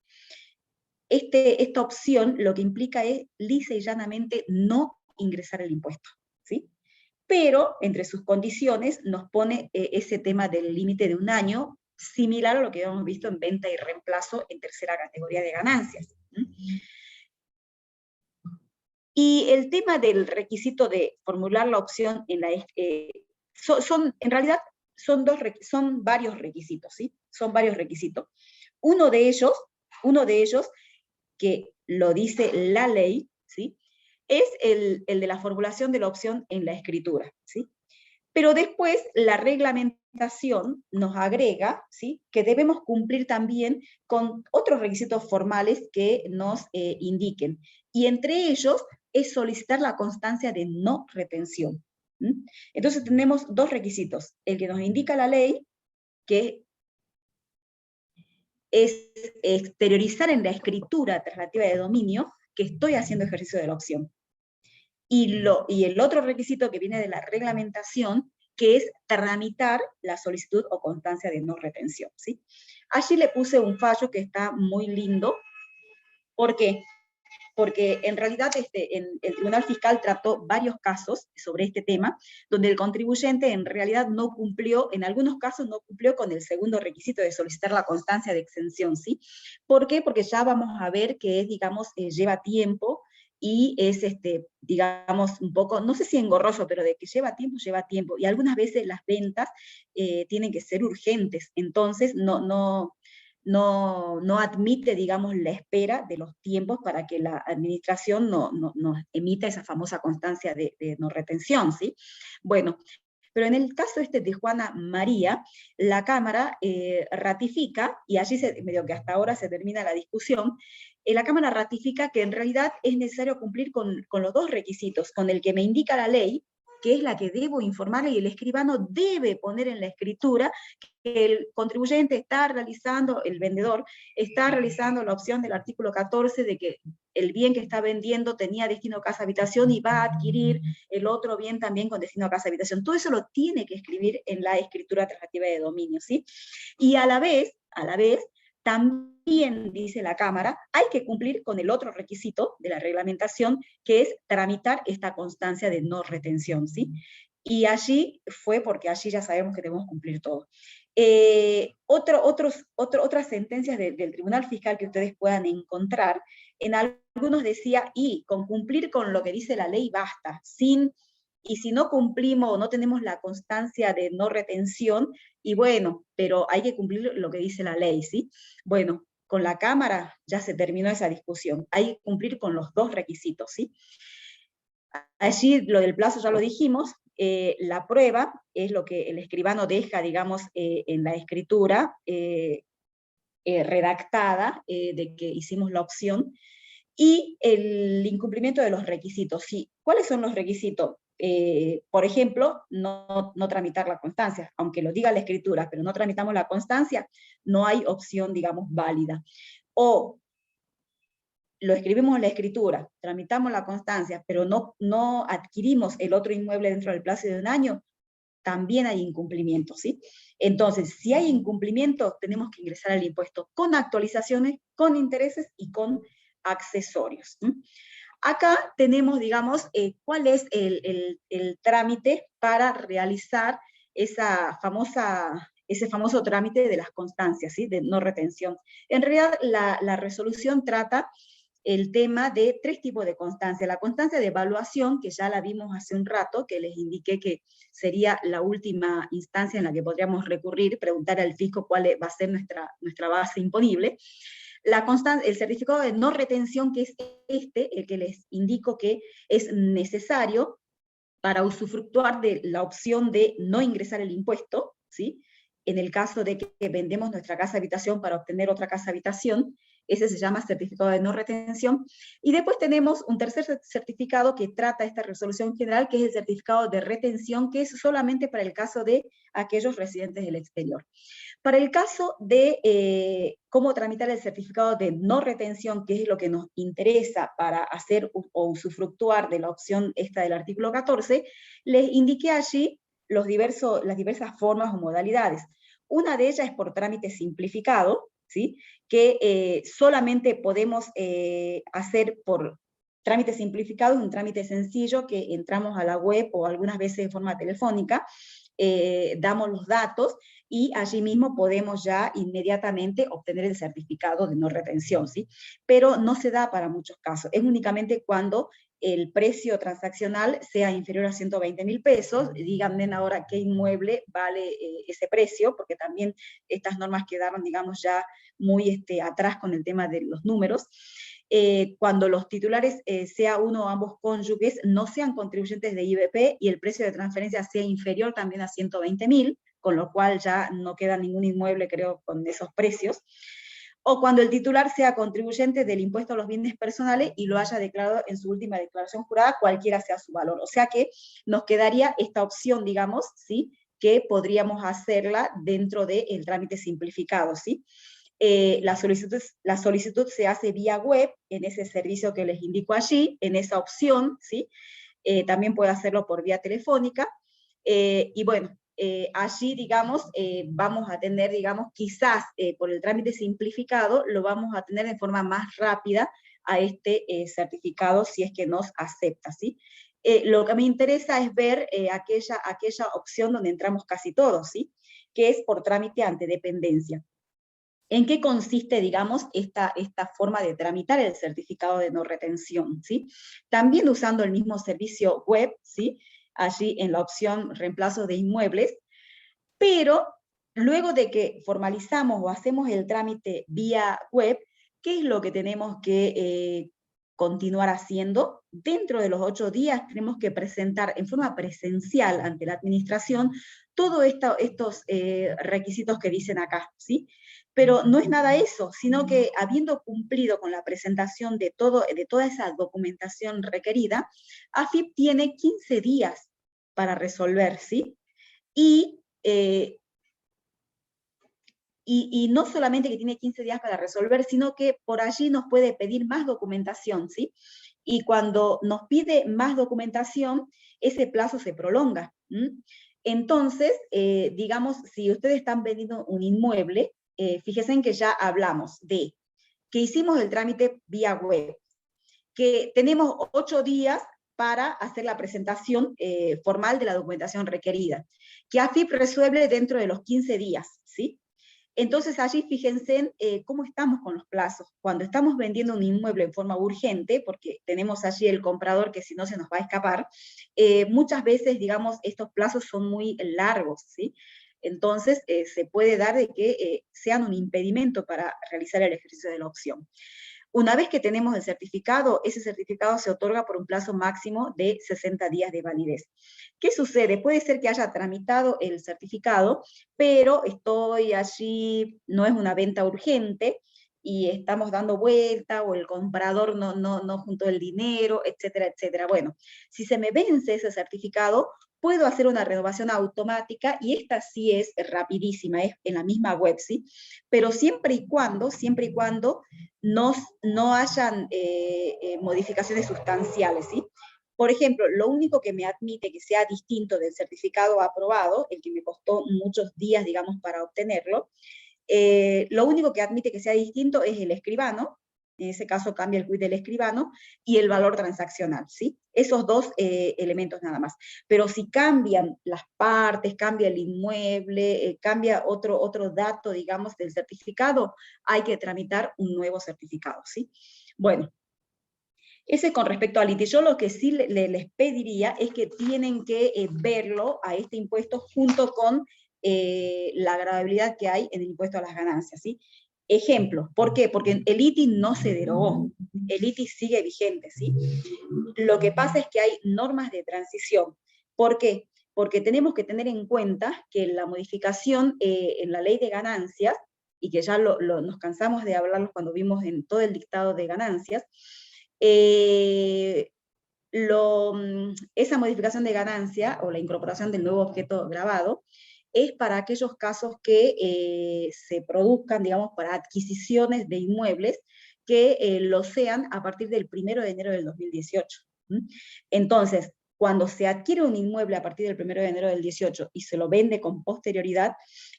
Esta opción lo que implica es lisa y llanamente no ingresar el impuesto, ¿sí? Pero entre sus condiciones nos pone ese tema del límite de 1 año, similar a lo que hemos visto en venta y reemplazo en tercera categoría de ganancias. Y el tema del requisito de formular la opción en la... en realidad son varios requisitos, ¿sí? Son varios requisitos. Uno de ellos, que lo dice la ley, ¿sí? Es el de la formulación de la opción en la escritura, ¿sí? Pero después la reglamentación nos agrega, ¿sí?, que debemos cumplir también con otros requisitos formales que nos indiquen. Y entre ellos es solicitar la constancia de no retención. Entonces tenemos 2 requisitos. El que nos indica la ley, que es exteriorizar en la escritura alternativa de dominio que estoy haciendo ejercicio de la opción. Y el otro requisito que viene de la reglamentación, que es tramitar la solicitud o constancia de no retención, ¿sí? Allí le puse un fallo que está muy lindo. ¿Por qué? Porque en realidad el Tribunal Fiscal trató varios casos sobre este tema, donde el contribuyente en realidad no cumplió, en algunos casos no cumplió con el segundo requisito de solicitar la constancia de exención, ¿sí? ¿Por qué? Porque ya vamos a ver que, digamos, lleva tiempo, y es, digamos, un poco, no sé si engorroso, pero de que lleva tiempo, y algunas veces las ventas tienen que ser urgentes, entonces no admite, digamos, la espera de los tiempos para que la administración no emita esa famosa constancia de no retención, ¿sí? Bueno, pero en el caso de Juana María, la Cámara ratifica, y allí medio que hasta ahora se termina la discusión, la Cámara ratifica que en realidad es necesario cumplir con los 2 requisitos, con el que me indica la ley, que es la que debo informar, y el escribano debe poner en la escritura que el contribuyente está realizando, el vendedor está realizando la opción del artículo 14 de que el bien que está vendiendo tenía destino a casa habitación y va a adquirir el otro bien también con destino a casa habitación. Todo eso lo tiene que escribir en la escritura alternativa de dominio, ¿sí? Y a la vez, también dice la Cámara, hay que cumplir con el otro requisito de la reglamentación, que es tramitar esta constancia de no retención, ¿sí? Y allí fue porque allí ya sabemos que debemos cumplir todo. Otras sentencias del Tribunal Fiscal que ustedes puedan encontrar, en algunos decía, y con cumplir con lo que dice la ley basta, y si no cumplimos o no tenemos la constancia de no retención, y bueno, pero hay que cumplir lo que dice la ley, ¿sí? Bueno, con la Cámara ya se terminó esa discusión, hay que cumplir con los 2 requisitos, ¿sí? Allí lo del plazo ya lo dijimos, la prueba es lo que el escribano deja, digamos, en la escritura redactada de que hicimos la opción, y el incumplimiento de los requisitos. ¿Sí? ¿Cuáles son los requisitos? Por ejemplo, no tramitar la constancia, aunque lo diga la escritura, pero no tramitamos la constancia, no hay opción, digamos, válida. O lo escribimos en la escritura, tramitamos la constancia, pero no adquirimos el otro inmueble dentro del plazo de 1 año, también hay incumplimiento, ¿sí? Entonces, si hay incumplimiento, tenemos que ingresar al impuesto con actualizaciones, con intereses y con accesorios. Acá tenemos, digamos, cuál es el trámite para realizar ese famoso trámite de las constancias, ¿sí? De no retención. En realidad, la resolución trata el tema de 3 tipos de constancia. La constancia de evaluación, que ya la vimos hace un rato, que les indiqué que sería la última instancia en la que podríamos recurrir, preguntar al fisco cuál va a ser nuestra base imponible. El certificado de no retención, que es el que les indico que es necesario para usufructuar de la opción de no ingresar el impuesto, ¿sí? En el caso de que vendemos nuestra casa habitación para obtener otra casa habitación, ese se llama certificado de no retención. Y después tenemos un tercer certificado que trata esta resolución general, que es el certificado de retención, que es solamente para el caso de aquellos residentes del exterior. Para el caso de cómo tramitar el certificado de no retención, que es lo que nos interesa para hacer o usufructuar de la opción esta del artículo 14, les indiqué allí las diversas formas o modalidades. Una de ellas es por trámite simplificado, ¿sí? Que solamente podemos hacer por trámite simplificado, es un trámite sencillo que entramos a la web o algunas veces de forma telefónica, damos los datos y allí mismo podemos ya inmediatamente obtener el certificado de no retención, ¿sí? Pero no se da para muchos casos, es únicamente cuando el precio transaccional sea inferior a 120.000 pesos, díganme ahora qué inmueble vale ese precio, porque también estas normas quedaron, digamos, ya muy atrás con el tema de los números. Cuando los titulares, sea uno o ambos cónyuges, no sean contribuyentes de IVP y el precio de transferencia sea inferior también a 120.000, con lo cual ya no queda ningún inmueble, creo, con esos precios, o cuando el titular sea contribuyente del impuesto a los bienes personales y lo haya declarado en su última declaración jurada, cualquiera sea su valor. O sea que nos quedaría esta opción, digamos, ¿sí? Que podríamos hacerla dentro del trámite simplificado, ¿sí? La solicitud se hace vía web, en ese servicio que les indico allí, en esa opción, ¿sí? También puede hacerlo por vía telefónica, y bueno, allí, digamos, vamos a tener, digamos, quizás por el trámite simplificado, lo vamos a tener de forma más rápida a este certificado si es que nos acepta, ¿sí? Lo que me interesa es ver aquella opción donde entramos casi todos, ¿sí? Que es por trámite ante dependencia. ¿En qué consiste, digamos, esta forma de tramitar el certificado de no retención? ¿Sí? También usando el mismo servicio web, ¿sí? Allí en la opción reemplazo de inmuebles, pero luego de que formalizamos o hacemos el trámite vía web, ¿qué es lo que tenemos que continuar haciendo? Dentro de los 8 días tenemos que presentar en forma presencial ante la administración todos estos requisitos que dicen acá, ¿sí? Pero no es nada eso, sino que habiendo cumplido con la presentación de toda esa documentación requerida, AFIP tiene 15 días para resolver, ¿sí? Y no solamente que tiene 15 días para resolver, sino que por allí nos puede pedir más documentación, ¿sí? Y cuando nos pide más documentación, ese plazo se prolonga. Entonces, digamos, si ustedes están vendiendo un inmueble, fíjense en que ya hablamos de que hicimos el trámite vía web, que tenemos 8 días para hacer la presentación formal de la documentación requerida, que AFIP resuelve dentro de los 15 días, ¿sí? Entonces allí fíjense cómo estamos con los plazos. Cuando estamos vendiendo un inmueble en forma urgente, porque tenemos allí el comprador que si no se nos va a escapar, muchas veces, digamos, estos plazos son muy largos, ¿sí? Entonces se puede dar de que sean un impedimento para realizar el ejercicio de la opción. Una vez que tenemos el certificado, ese certificado se otorga por un plazo máximo de 60 días de validez. ¿Qué sucede? Puede ser que haya tramitado el certificado, pero estoy allí, no es una venta urgente, y estamos dando vuelta, o el comprador no juntó el dinero, etcétera, etcétera. Bueno, si se me vence ese certificado, puedo hacer una renovación automática, y esta sí es rapidísima, es en la misma web, ¿sí? Pero siempre y cuando no hayan modificaciones sustanciales, ¿sí? Por ejemplo, lo único que me admite que sea distinto del certificado aprobado, el que me costó muchos días, digamos, para obtenerlo, lo único que admite que sea distinto es el escribano, en ese caso cambia el quit del escribano, y el valor transaccional, ¿sí? Esos dos elementos nada más. Pero si cambian las partes, cambia el inmueble, cambia otro dato, digamos, del certificado, hay que tramitar un nuevo certificado, ¿sí? Bueno, ese con respecto al ITI. Yo lo que sí les pediría es que tienen que verlo a este impuesto junto con la gravabilidad que hay en el impuesto a las ganancias, ¿sí? Ejemplo, ¿por qué? Porque el ITI no se derogó, el ITI sigue vigente, ¿sí? Lo que pasa es que hay normas de transición. ¿Por qué? Porque tenemos que tener en cuenta que la modificación en la ley de ganancias, y que ya nos cansamos de hablarlo cuando vimos en todo el dictado de ganancias, esa modificación de ganancia o la incorporación del nuevo objeto grabado es para aquellos casos que se produzcan, digamos, para adquisiciones de inmuebles que lo sean a partir del 1 de enero del 2018. Entonces, cuando se adquiere un inmueble a partir del 1 de enero del 18 y se lo vende con posterioridad,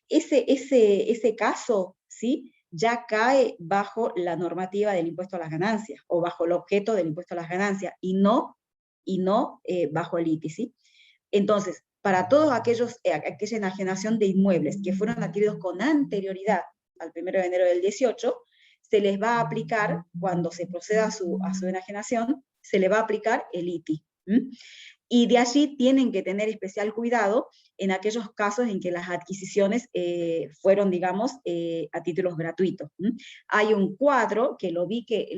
ese caso, ¿sí?, ya cae bajo la normativa del impuesto a las ganancias, o bajo el objeto del impuesto a las ganancias, y no bajo el ITI, ¿sí? Entonces, para todos aquella enajenación de inmuebles que fueron adquiridos con anterioridad al 1 de enero del 18, se les va a aplicar, cuando se proceda a su enajenación, se le va a aplicar el ITI. Y de allí tienen que tener especial cuidado en aquellos casos en que las adquisiciones fueron, digamos, a títulos gratuitos. Hay un cuadro que lo vi que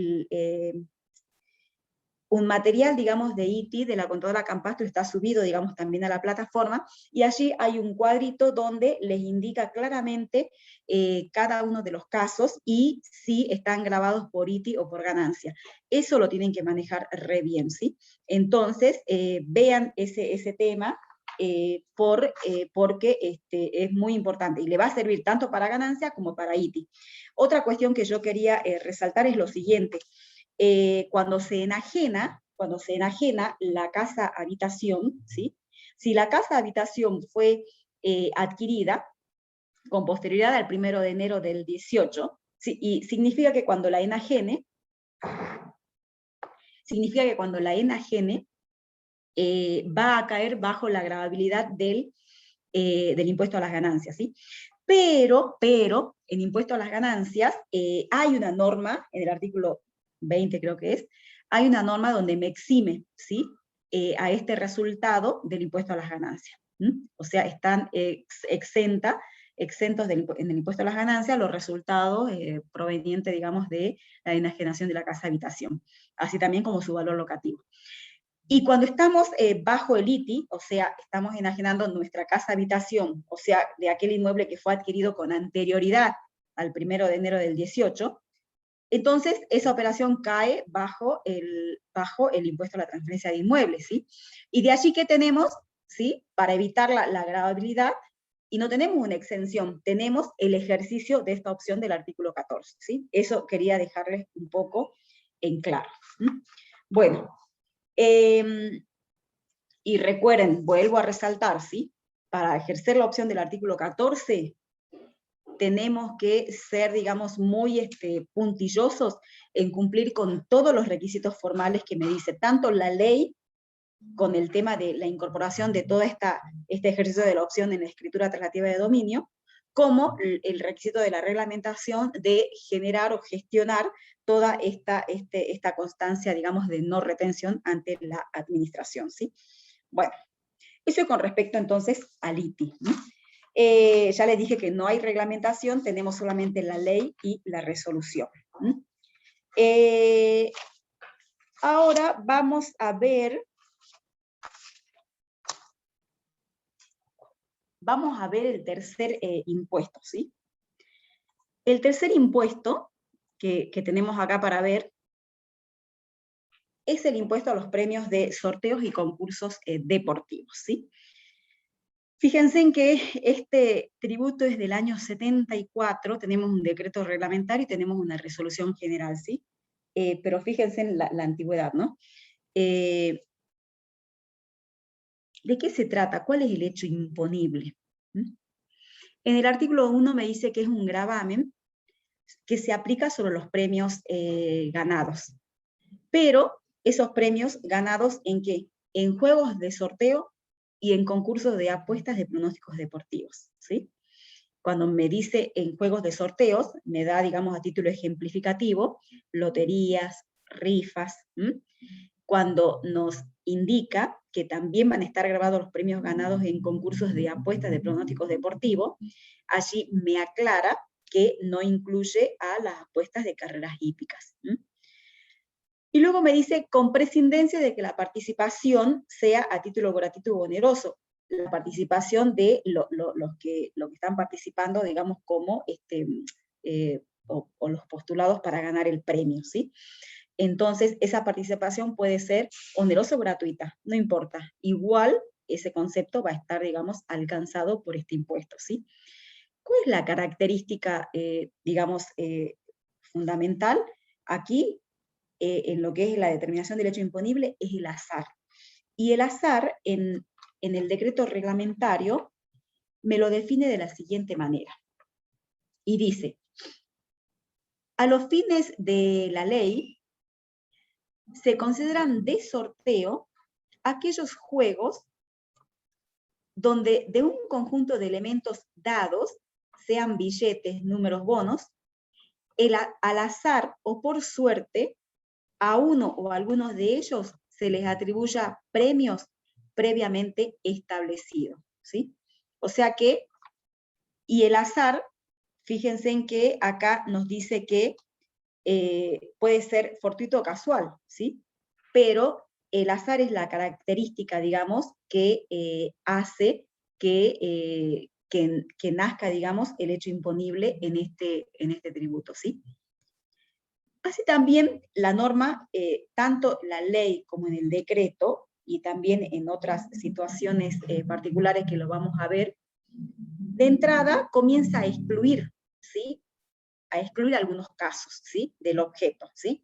un material, digamos, de ITI, de la contadora Campastro, está subido, digamos, también a la plataforma, y allí hay un cuadrito donde les indica claramente cada uno de los casos y si están grabados por ITI o por ganancia. Eso lo tienen que manejar re bien, ¿sí? Entonces, vean ese tema, porque es muy importante, y le va a servir tanto para ganancia como para ITI. Otra cuestión que yo quería resaltar es lo siguiente. Cuando se enajena la casa habitación, ¿sí? Si la casa habitación fue adquirida con posterioridad al 1 de enero del 18, ¿sí?, y significa que cuando la enajene va a caer bajo la gravabilidad del impuesto a las ganancias, ¿sí? Pero, en impuesto a las ganancias, hay una norma, en el artículo 20 creo que es, hay una norma donde me exime, ¿sí?, a este resultado del impuesto a las ganancias. O sea, están exentos en el impuesto a las ganancias los resultados provenientes, digamos, de la enajenación de la casa habitación, así también como su valor locativo. Y cuando estamos bajo el ITI, o sea, estamos enajenando nuestra casa habitación, o sea, de aquel inmueble que fue adquirido con anterioridad al 1 de enero del 18, entonces esa operación cae bajo el impuesto a la transferencia de inmuebles, ¿sí? Y de allí que tenemos, ¿sí?, para evitar la gravabilidad, y no tenemos una exención, tenemos el ejercicio de esta opción del artículo 14, ¿sí? Eso quería dejarles un poco en claro. Bueno. Y recuerden, vuelvo a resaltar, ¿sí?, para ejercer la opción del artículo 14, tenemos que ser, digamos, muy puntillosos en cumplir con todos los requisitos formales que me dice, tanto la ley, con el tema de la incorporación de todo este ejercicio de la opción en la escritura traslativa de dominio, como el requisito de la reglamentación de generar o gestionar toda esta constancia, digamos, de no retención ante la administración, ¿sí? Bueno, eso con respecto entonces al ITI, ¿no? Ya les dije que no hay reglamentación, tenemos solamente la ley y la resolución. Ahora vamos a ver el tercer impuesto, ¿sí? El tercer impuesto que tenemos acá para ver es el impuesto a los premios de sorteos y concursos deportivos, ¿sí? Fíjense en que este tributo es del año 74, tenemos un decreto reglamentario y tenemos una resolución general, ¿sí? Pero fíjense en la antigüedad, ¿no? ¿De qué se trata? ¿Cuál es el hecho imponible? En el artículo 1 me dice que es un gravamen que se aplica sobre los premios ganados. Pero esos premios ganados, ¿en qué? En juegos de sorteo y en concursos de apuestas de pronósticos deportivos, ¿sí? Cuando me dice en juegos de sorteos, me da, digamos, a título ejemplificativo, loterías, rifas. Cuando nos indica que también van a estar grabados los premios ganados en concursos de apuestas de pronósticos deportivos, allí me aclara que no incluye a las apuestas de carreras hípicas. Y luego me dice, con prescindencia de que la participación sea a título gratuito o oneroso, la participación de los que están participando, digamos, como o los postulados para ganar el premio, ¿sí? Entonces, esa participación puede ser onerosa o gratuita, no importa. Igual, ese concepto va a estar, digamos, alcanzado por este impuesto, ¿sí? ¿Cuál es la característica, digamos, fundamental? Aquí, en lo que es la determinación del hecho imponible, es el azar. Y el azar en el decreto reglamentario me lo define de la siguiente manera. Y dice, a los fines de la ley, se consideran de sorteo aquellos juegos donde de un conjunto de elementos dados, sean billetes, números, bonos, al azar o por suerte, a uno o a algunos de ellos se les atribuya premios previamente establecidos, ¿sí? O sea que, y el azar, fíjense en que acá nos dice que puede ser fortuito o casual, ¿sí? Pero el azar es la característica, digamos, que hace que nazca, digamos, el hecho imponible en este tributo, ¿sí? Así también la norma, tanto la ley como en el decreto, y también en otras situaciones particulares que lo vamos a ver, de entrada comienza a excluir, ¿sí? A excluir algunos casos, ¿sí? Del objeto, ¿sí?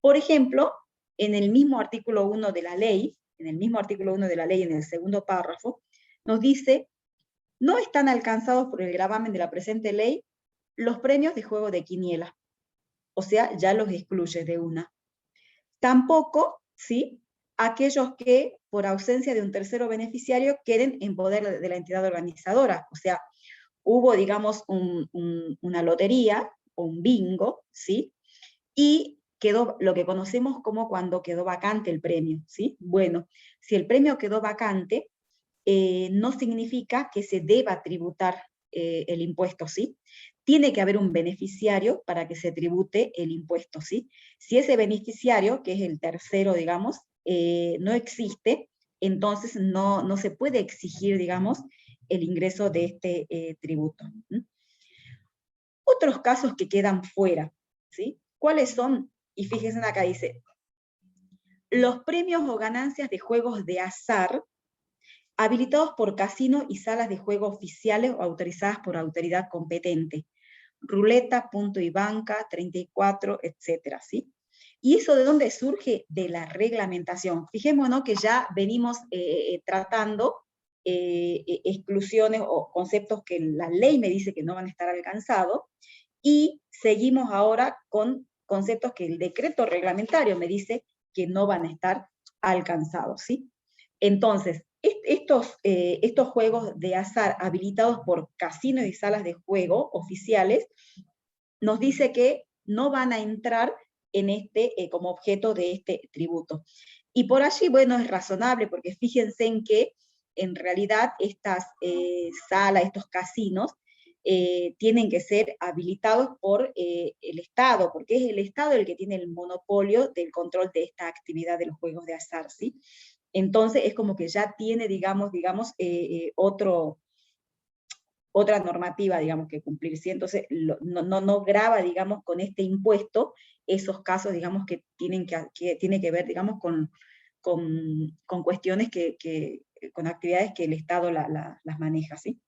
Por ejemplo, en el mismo artículo 1 de la ley, en el segundo párrafo, nos dice, no están alcanzados por el gravamen de la presente ley los premios de juego de quiniela. O sea, ya los excluye de una. Tampoco, ¿sí? Aquellos que, por ausencia de un tercero beneficiario, queden en poder de la entidad organizadora. O sea, hubo, digamos, una lotería, o un bingo, ¿sí? Y quedó lo que conocemos como cuando quedó vacante el premio, ¿sí? Bueno, si el premio quedó vacante, no significa que se deba tributar el impuesto, ¿sí? Tiene que haber un beneficiario para que se tribute el impuesto, ¿sí? Si ese beneficiario, que es el tercero, digamos, no existe, entonces no se puede exigir, digamos, el ingreso de este tributo. Otros casos que quedan fuera, ¿sí? ¿Cuáles son? Y fíjense acá, dice, los premios o ganancias de juegos de azar habilitados por casinos y salas de juego oficiales o autorizadas por autoridad competente. Ruleta, punto y banca, 34, etcétera, ¿sí? ¿Y eso de dónde surge? De la reglamentación. Fijémonos que ya venimos tratando exclusiones o conceptos que la ley me dice que no van a estar alcanzados, y seguimos ahora con conceptos que el decreto reglamentario me dice que no van a estar alcanzados, ¿sí? Entonces, estos juegos de azar habilitados por casinos y salas de juego oficiales nos dice que no van a entrar en como objeto de este tributo. Y por allí, bueno, es razonable, porque fíjense en que en realidad estas salas, estos casinos, tienen que ser habilitados por el Estado, porque es el Estado el que tiene el monopolio del control de esta actividad de los juegos de azar, ¿sí? Entonces es como que ya tiene, digamos, otra normativa, digamos, que cumplir, ¿sí? Entonces no grava, digamos, con este impuesto esos casos, digamos, que tiene que ver, digamos, con cuestiones con actividades que el Estado las maneja, ¿sí?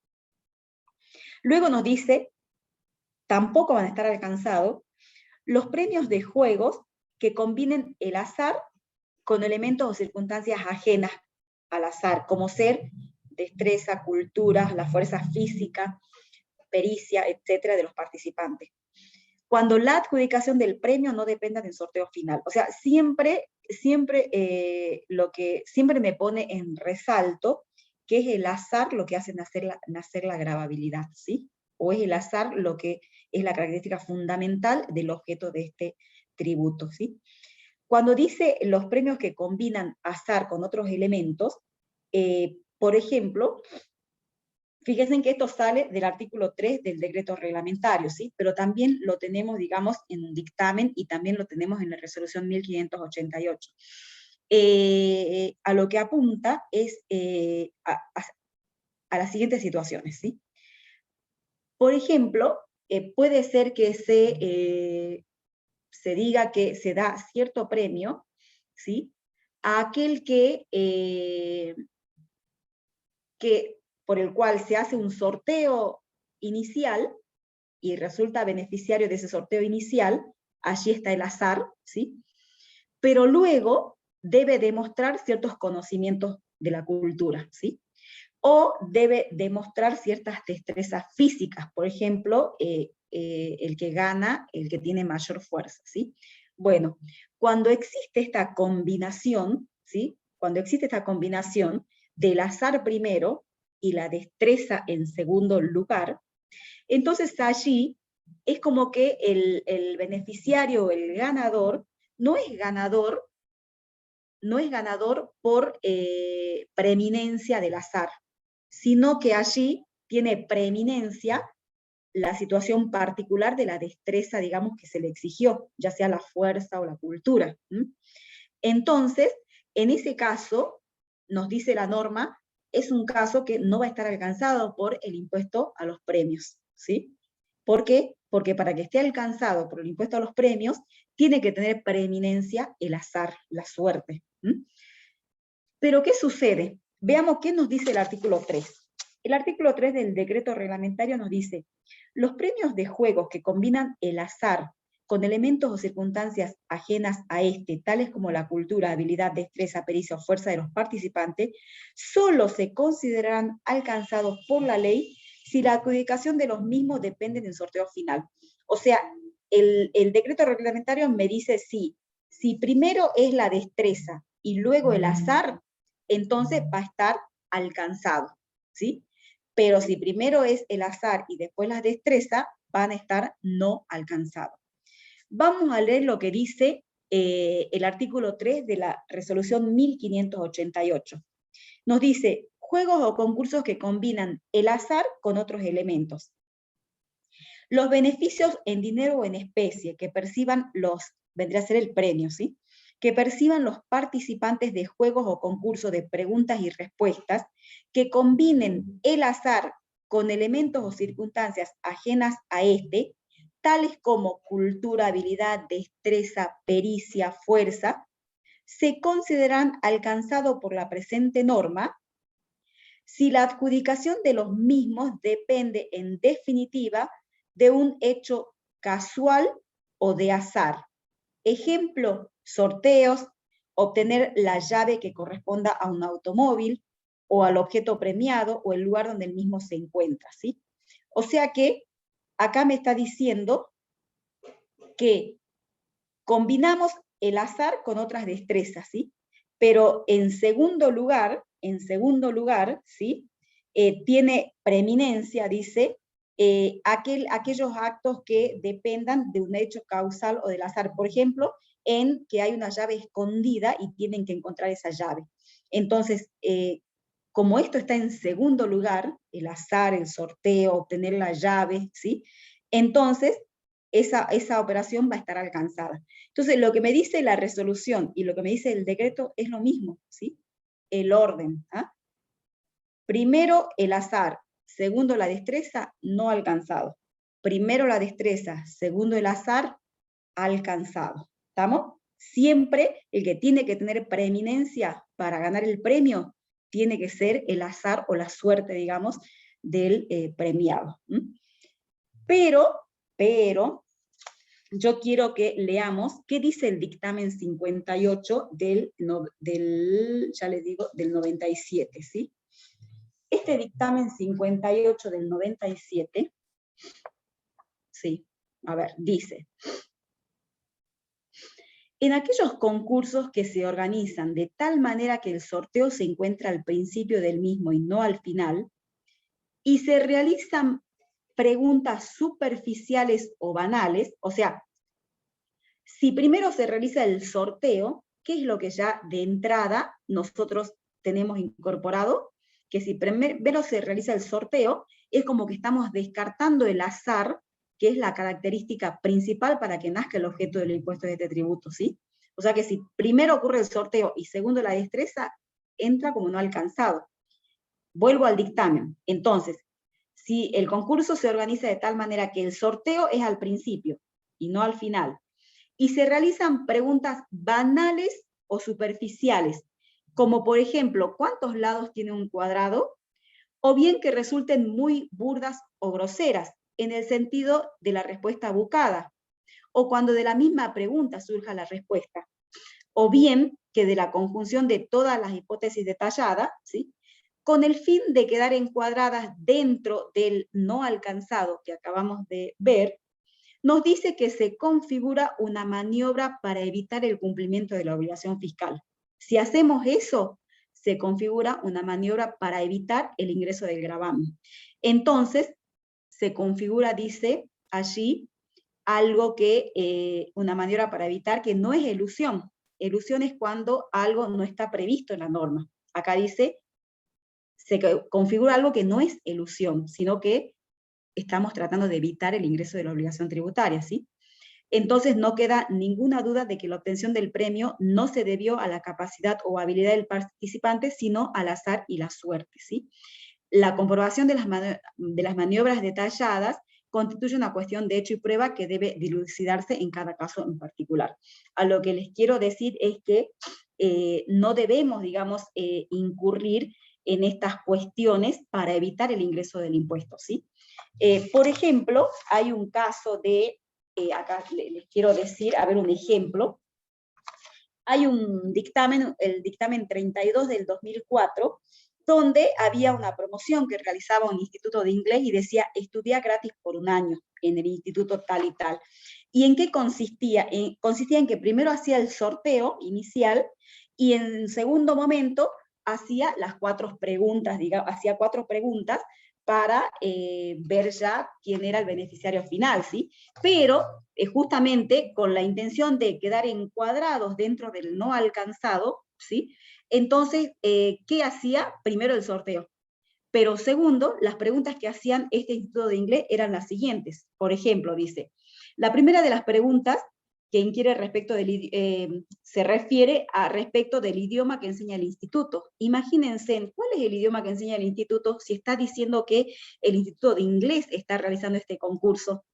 Luego nos dice, tampoco van a estar alcanzados los premios de juegos que combinen el azar con elementos o circunstancias ajenas al azar, como ser destreza, cultura, la fuerza física, pericia, etcétera, de los participantes. Cuando la adjudicación del premio no dependa del sorteo final. O sea, siempre lo que siempre me pone en resalto, que es el azar lo que hace nacer la gravabilidad, ¿sí? O es el azar lo que es la característica fundamental del objeto de este tributo, ¿sí? Cuando dice los premios que combinan azar con otros elementos, por ejemplo, fíjense que esto sale del artículo 3 del decreto reglamentario, ¿sí? Pero también lo tenemos, digamos, en un dictamen, y también lo tenemos en la resolución 1588. A lo que apunta es a las siguientes situaciones, ¿sí? Por ejemplo, puede ser que se diga que se da cierto premio, ¿sí? A aquel por el cual se hace un sorteo inicial y resulta beneficiario de ese sorteo inicial, allí está el azar, ¿sí? Pero luego debe demostrar ciertos conocimientos de la cultura, ¿sí? O debe demostrar ciertas destrezas físicas, por ejemplo, el que gana, el que tiene mayor fuerza, ¿sí? Bueno, cuando existe esta combinación, ¿sí? Cuando existe esta combinación del azar primero y la destreza en segundo lugar, entonces allí es como que el beneficiario, el ganador, no es ganador por preeminencia del azar, sino que allí tiene preeminencia la situación particular de la destreza, digamos, que se le exigió, ya sea la fuerza o la cultura. Entonces, en ese caso, nos dice la norma, es un caso que no va a estar alcanzado por el impuesto a los premios, ¿sí? ¿Por qué? Porque para que esté alcanzado por el impuesto a los premios, tiene que tener preeminencia el azar, la suerte. Pero, ¿qué sucede? Veamos qué nos dice el artículo 3. El artículo 3 del decreto reglamentario nos dice, los premios de juegos que combinan el azar con elementos o circunstancias ajenas a este, tales como la cultura, habilidad, destreza, pericia o fuerza de los participantes, solo se considerarán alcanzados por la ley si la adjudicación de los mismos depende del sorteo final. O sea, el decreto reglamentario me dice si primero es la destreza y luego el azar, entonces va a estar alcanzado, ¿sí? Pero si primero es el azar y después la destreza, van a estar no alcanzados. Vamos a leer lo que dice el artículo 3 de la resolución 1588. Nos dice, juegos o concursos que combinan el azar con otros elementos. Los beneficios en dinero o en especie que perciban vendría a ser el premio, ¿sí? Que perciban los participantes de juegos o concursos de preguntas y respuestas que combinen el azar con elementos o circunstancias ajenas a este, tales como cultura, habilidad, destreza, pericia, fuerza, se consideran alcanzados por la presente norma si la adjudicación de los mismos depende en definitiva de un hecho casual o de azar. Ejemplo, sorteos, obtener la llave que corresponda a un automóvil o al objeto premiado o el lugar donde el mismo se encuentra, ¿sí? O sea que acá me está diciendo que combinamos el azar con otras destrezas, ¿sí? Pero en segundo lugar, ¿sí? Tiene preeminencia, dice, aquellos actos que dependan de un hecho causal o del azar. Por ejemplo, en que hay una llave escondida y tienen que encontrar esa llave. Entonces, como esto está en segundo lugar, el azar, el sorteo, obtener la llave, ¿sí? Entonces, esa operación va a estar alcanzada. Entonces, lo que me dice la resolución y lo que me dice el decreto es lo mismo, ¿sí? El orden, ¿ah? Primero el azar, segundo la destreza, no alcanzado. Primero la destreza, segundo el azar, alcanzado. ¿Estamos? Siempre el que tiene que tener preeminencia para ganar el premio tiene que ser el azar o la suerte, digamos, del premiado. Pero, yo quiero que leamos qué dice el dictamen 58 ya les digo, del 97, ¿sí? Este dictamen 58 del 97, sí, a ver, dice, en aquellos concursos que se organizan de tal manera que el sorteo se encuentra al principio del mismo y no al final, y se realizan preguntas superficiales o banales, o sea, si primero se realiza el sorteo, ¿qué es lo que ya de entrada nosotros tenemos incorporado? Que si primero se realiza el sorteo, es como que estamos descartando el azar, que es la característica principal para que nazca el objeto del impuesto de este tributo, ¿sí? O sea que si primero ocurre el sorteo y segundo la destreza, entra como no alcanzado. Vuelvo al dictamen. Entonces, si el concurso se organiza de tal manera que el sorteo es al principio y no al final, y se realizan preguntas banales o superficiales, como por ejemplo, ¿cuántos lados tiene un cuadrado? O bien que resulten muy burdas o groseras, en el sentido de la respuesta buscada, o cuando de la misma pregunta surja la respuesta. o bien que de la conjunción de todas las hipótesis detalladas, ¿sí?, con el fin de quedar encuadradas dentro del no alcanzado que acabamos de ver, nos dice que se configura una maniobra para evitar el cumplimiento de la obligación fiscal. Si hacemos eso, se configura una maniobra para evitar el ingreso del gravamen. Entonces, se configura, dice allí, algo que, una maniobra para evitar que no es elusión. Elusión es cuando algo no está previsto en la norma. Acá dice, se configura algo que no es elusión, sino que estamos tratando de evitar el ingreso de la obligación tributaria, ¿sí? Entonces no queda ninguna duda de que la obtención del premio no se debió a la capacidad o habilidad del participante, sino al azar y la suerte, ¿sí? La comprobación de las maniobras detalladas constituye una cuestión de hecho y prueba que debe dilucidarse en cada caso en particular. A lo que les quiero decir es que no debemos, digamos, incurrir en estas cuestiones para evitar el ingreso del impuesto, ¿sí? Por ejemplo, hay un caso de, acá les quiero decir, a ver un ejemplo, hay un dictamen, el dictamen 32 del 2004, donde había una promoción que realizaba un instituto de inglés y decía, estudia gratis por un año en el instituto tal y tal. ¿Y en qué consistía? Consistía en que primero hacía el sorteo inicial y en segundo momento hacía las 4 preguntas, digamos, hacía 4 preguntas para ver ya quién era el beneficiario final, ¿sí? Pero justamente con la intención de quedar encuadrados dentro del no alcanzado, ¿sí? Entonces, ¿qué hacía? Primero el sorteo. Pero segundo, las preguntas que hacían este instituto de inglés eran las siguientes. Por ejemplo, dice, la primera de las preguntas que inquiere respecto se refiere a respecto del idioma que enseña el instituto. Imagínense, ¿cuál es el idioma que enseña el instituto si está diciendo que el instituto de inglés está realizando este concurso?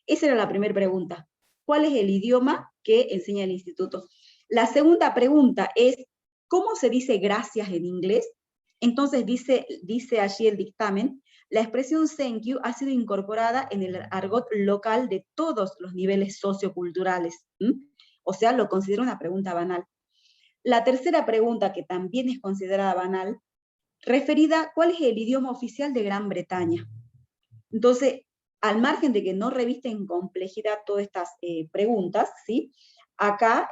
Esa era la primera pregunta. ¿Cuál es el idioma que enseña el instituto? La segunda pregunta es, ¿cómo se dice gracias en inglés? Entonces dice allí el dictamen, la expresión thank you ha sido incorporada en el argot local de todos los niveles socioculturales. O sea, lo considero una pregunta banal. La tercera pregunta, que también es considerada banal, referida, ¿cuál es el idioma oficial de Gran Bretaña? Entonces, al margen de que no revisten complejidad todas estas preguntas, ¿sí? Acá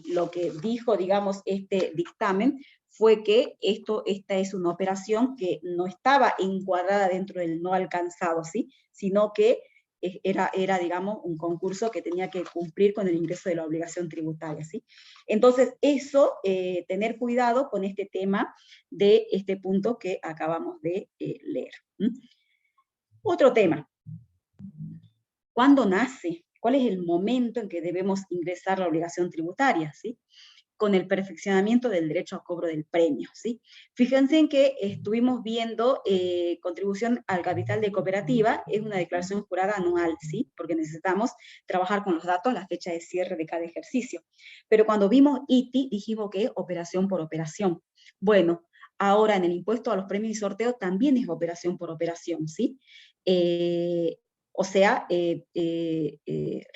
lo que dijo, digamos, este dictamen fue que esta es una operación que no estaba encuadrada dentro del no alcanzado, ¿sí? Sino que era, digamos, un concurso que tenía que cumplir con el ingreso de la obligación tributaria, ¿sí? Entonces, eso, tener cuidado con este tema de este punto que acabamos de leer. Otro tema. ¿Cuándo nace? ¿Cuál es el momento en que debemos ingresar la obligación tributaria? ¿Sí? Con el perfeccionamiento del derecho a cobro del premio, ¿sí? Fíjense en que estuvimos viendo contribución al capital de cooperativa, es una declaración jurada anual, ¿sí? Porque necesitamos trabajar con los datos, la fecha de cierre de cada ejercicio. Pero cuando vimos ITI, dijimos que es operación por operación. Bueno, ahora en el impuesto a los premios y sorteos también es operación por operación, ¿sí? O sea,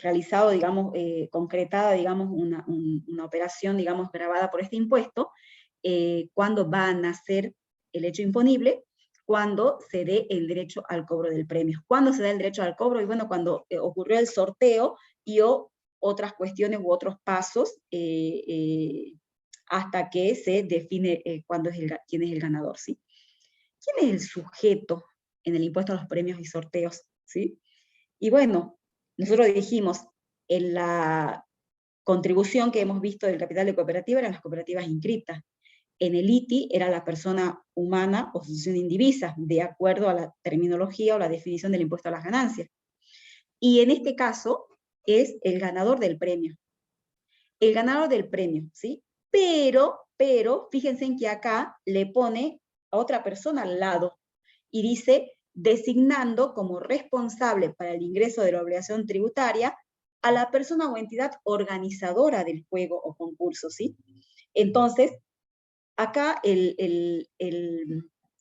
realizado, digamos, concretada, digamos, una operación, digamos, grabada por este impuesto, cuando va a nacer el hecho imponible, cuando se dé el derecho al cobro del premio. ¿Cuándo se da el derecho al cobro? Y bueno, cuando ocurrió el sorteo y otras cuestiones u otros pasos hasta que se define quién es el ganador, ¿sí? ¿Quién es el sujeto en el impuesto a los premios y sorteos? ¿Sí? Y bueno, nosotros dijimos, en la contribución que hemos visto del capital de cooperativa eran las cooperativas inscritas. En el ITI era la persona humana o sucesión indivisa, de acuerdo a la terminología o la definición del impuesto a las ganancias. Y en este caso es el ganador del premio. El ganador del premio, ¿sí? Pero, fíjense en que acá le pone a otra persona al lado y dice, designando como responsable para el ingreso de la obligación tributaria a la persona o entidad organizadora del juego o concurso, ¿sí? Entonces, acá el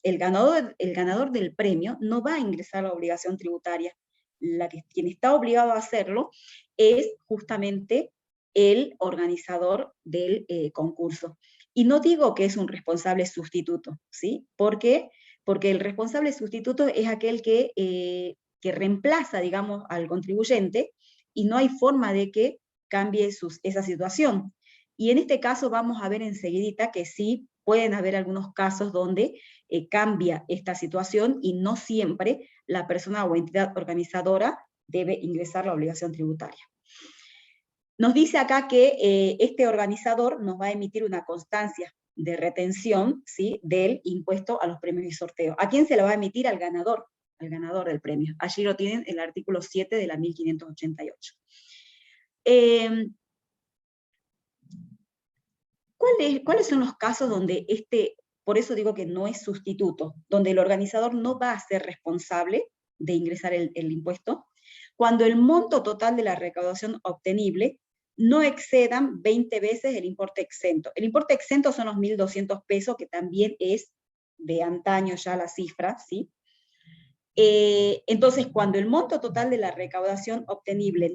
ganador del premio no va a ingresar a la obligación tributaria. Quien está obligado a hacerlo es justamente el organizador del concurso. Y no digo que es un responsable sustituto, ¿sí? ¿Por qué? Porque el responsable sustituto es aquel que reemplaza, digamos, al contribuyente, y no hay forma de que cambie esa situación. Y en este caso vamos a ver enseguidita que sí pueden haber algunos casos donde cambia esta situación y no siempre la persona o entidad organizadora debe ingresar la obligación tributaria. Nos dice acá que este organizador nos va a emitir una constancia de retención, ¿sí?, del impuesto a los premios y sorteos. ¿A quién se lo va a emitir? Al ganador del premio. Allí lo tienen en el artículo 7 de la 1588. ¿Cuáles son los casos donde por eso digo que no es sustituto, donde el organizador no va a ser responsable de ingresar el impuesto? Cuando el monto total de la recaudación obtenible no excedan 20 veces el importe exento. El importe exento son los 1.200 pesos, que también es de antaño ya la cifra, ¿sí? Entonces, cuando el monto total de la recaudación obtenible,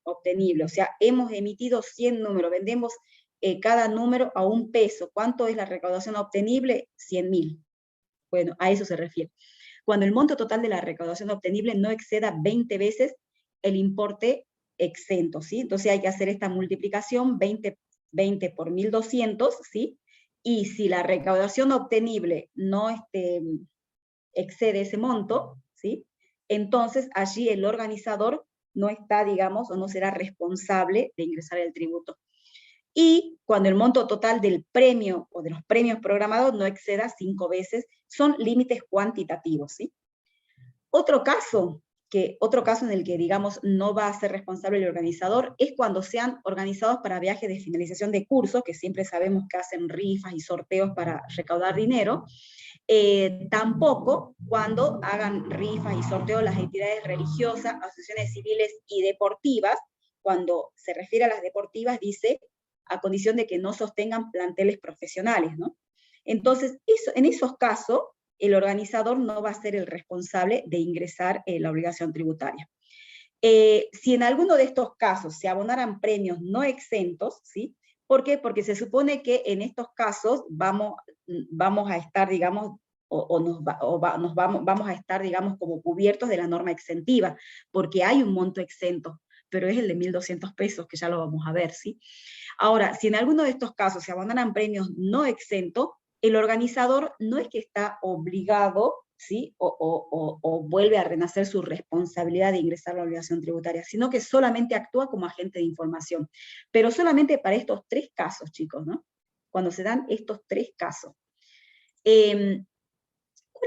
obtenible, o sea, hemos emitido 100 números, vendemos cada número a $1. ¿Cuánto es la recaudación obtenible? 100.000. Bueno, a eso se refiere. Cuando el monto total de la recaudación obtenible no exceda 20 veces el importe exento, ¿sí? Entonces hay que hacer esta multiplicación, 20 por 1.200, ¿sí? Y si la recaudación obtenible no excede ese monto, ¿sí?, entonces allí el organizador no está, digamos, o no será responsable de ingresar el tributo. Y cuando el monto total del premio o de los premios programados no exceda 5 veces, son límites cuantitativos, ¿sí? Otro caso en el que, digamos, no va a ser responsable el organizador es cuando sean organizados para viajes de finalización de cursos, que siempre sabemos que hacen rifas y sorteos para recaudar dinero. Tampoco cuando hagan rifas y sorteos las entidades religiosas, asociaciones civiles y deportivas. Cuando se refiere a las deportivas, dice, a condición de que no sostengan planteles profesionales, ¿no? Entonces, en esos casos, el organizador no va a ser el responsable de ingresar la obligación tributaria. Si en alguno de estos casos se abonaran premios no exentos, ¿sí? ¿Por qué? Porque se supone que en estos casos vamos a estar, digamos, vamos a estar, digamos, como cubiertos de la norma exentiva, porque hay un monto exento, pero es el de 1.200 pesos, que ya lo vamos a ver, ¿sí? Ahora, si en alguno de estos casos se abandonan premios no exentos, el organizador no es que está obligado, ¿sí?, o vuelve a renacer su responsabilidad de ingresar la obligación tributaria, sino que solamente actúa como agente de información. Pero solamente para estos 3 casos, chicos, ¿no? Cuando se dan estos 3 casos. ¿Cuál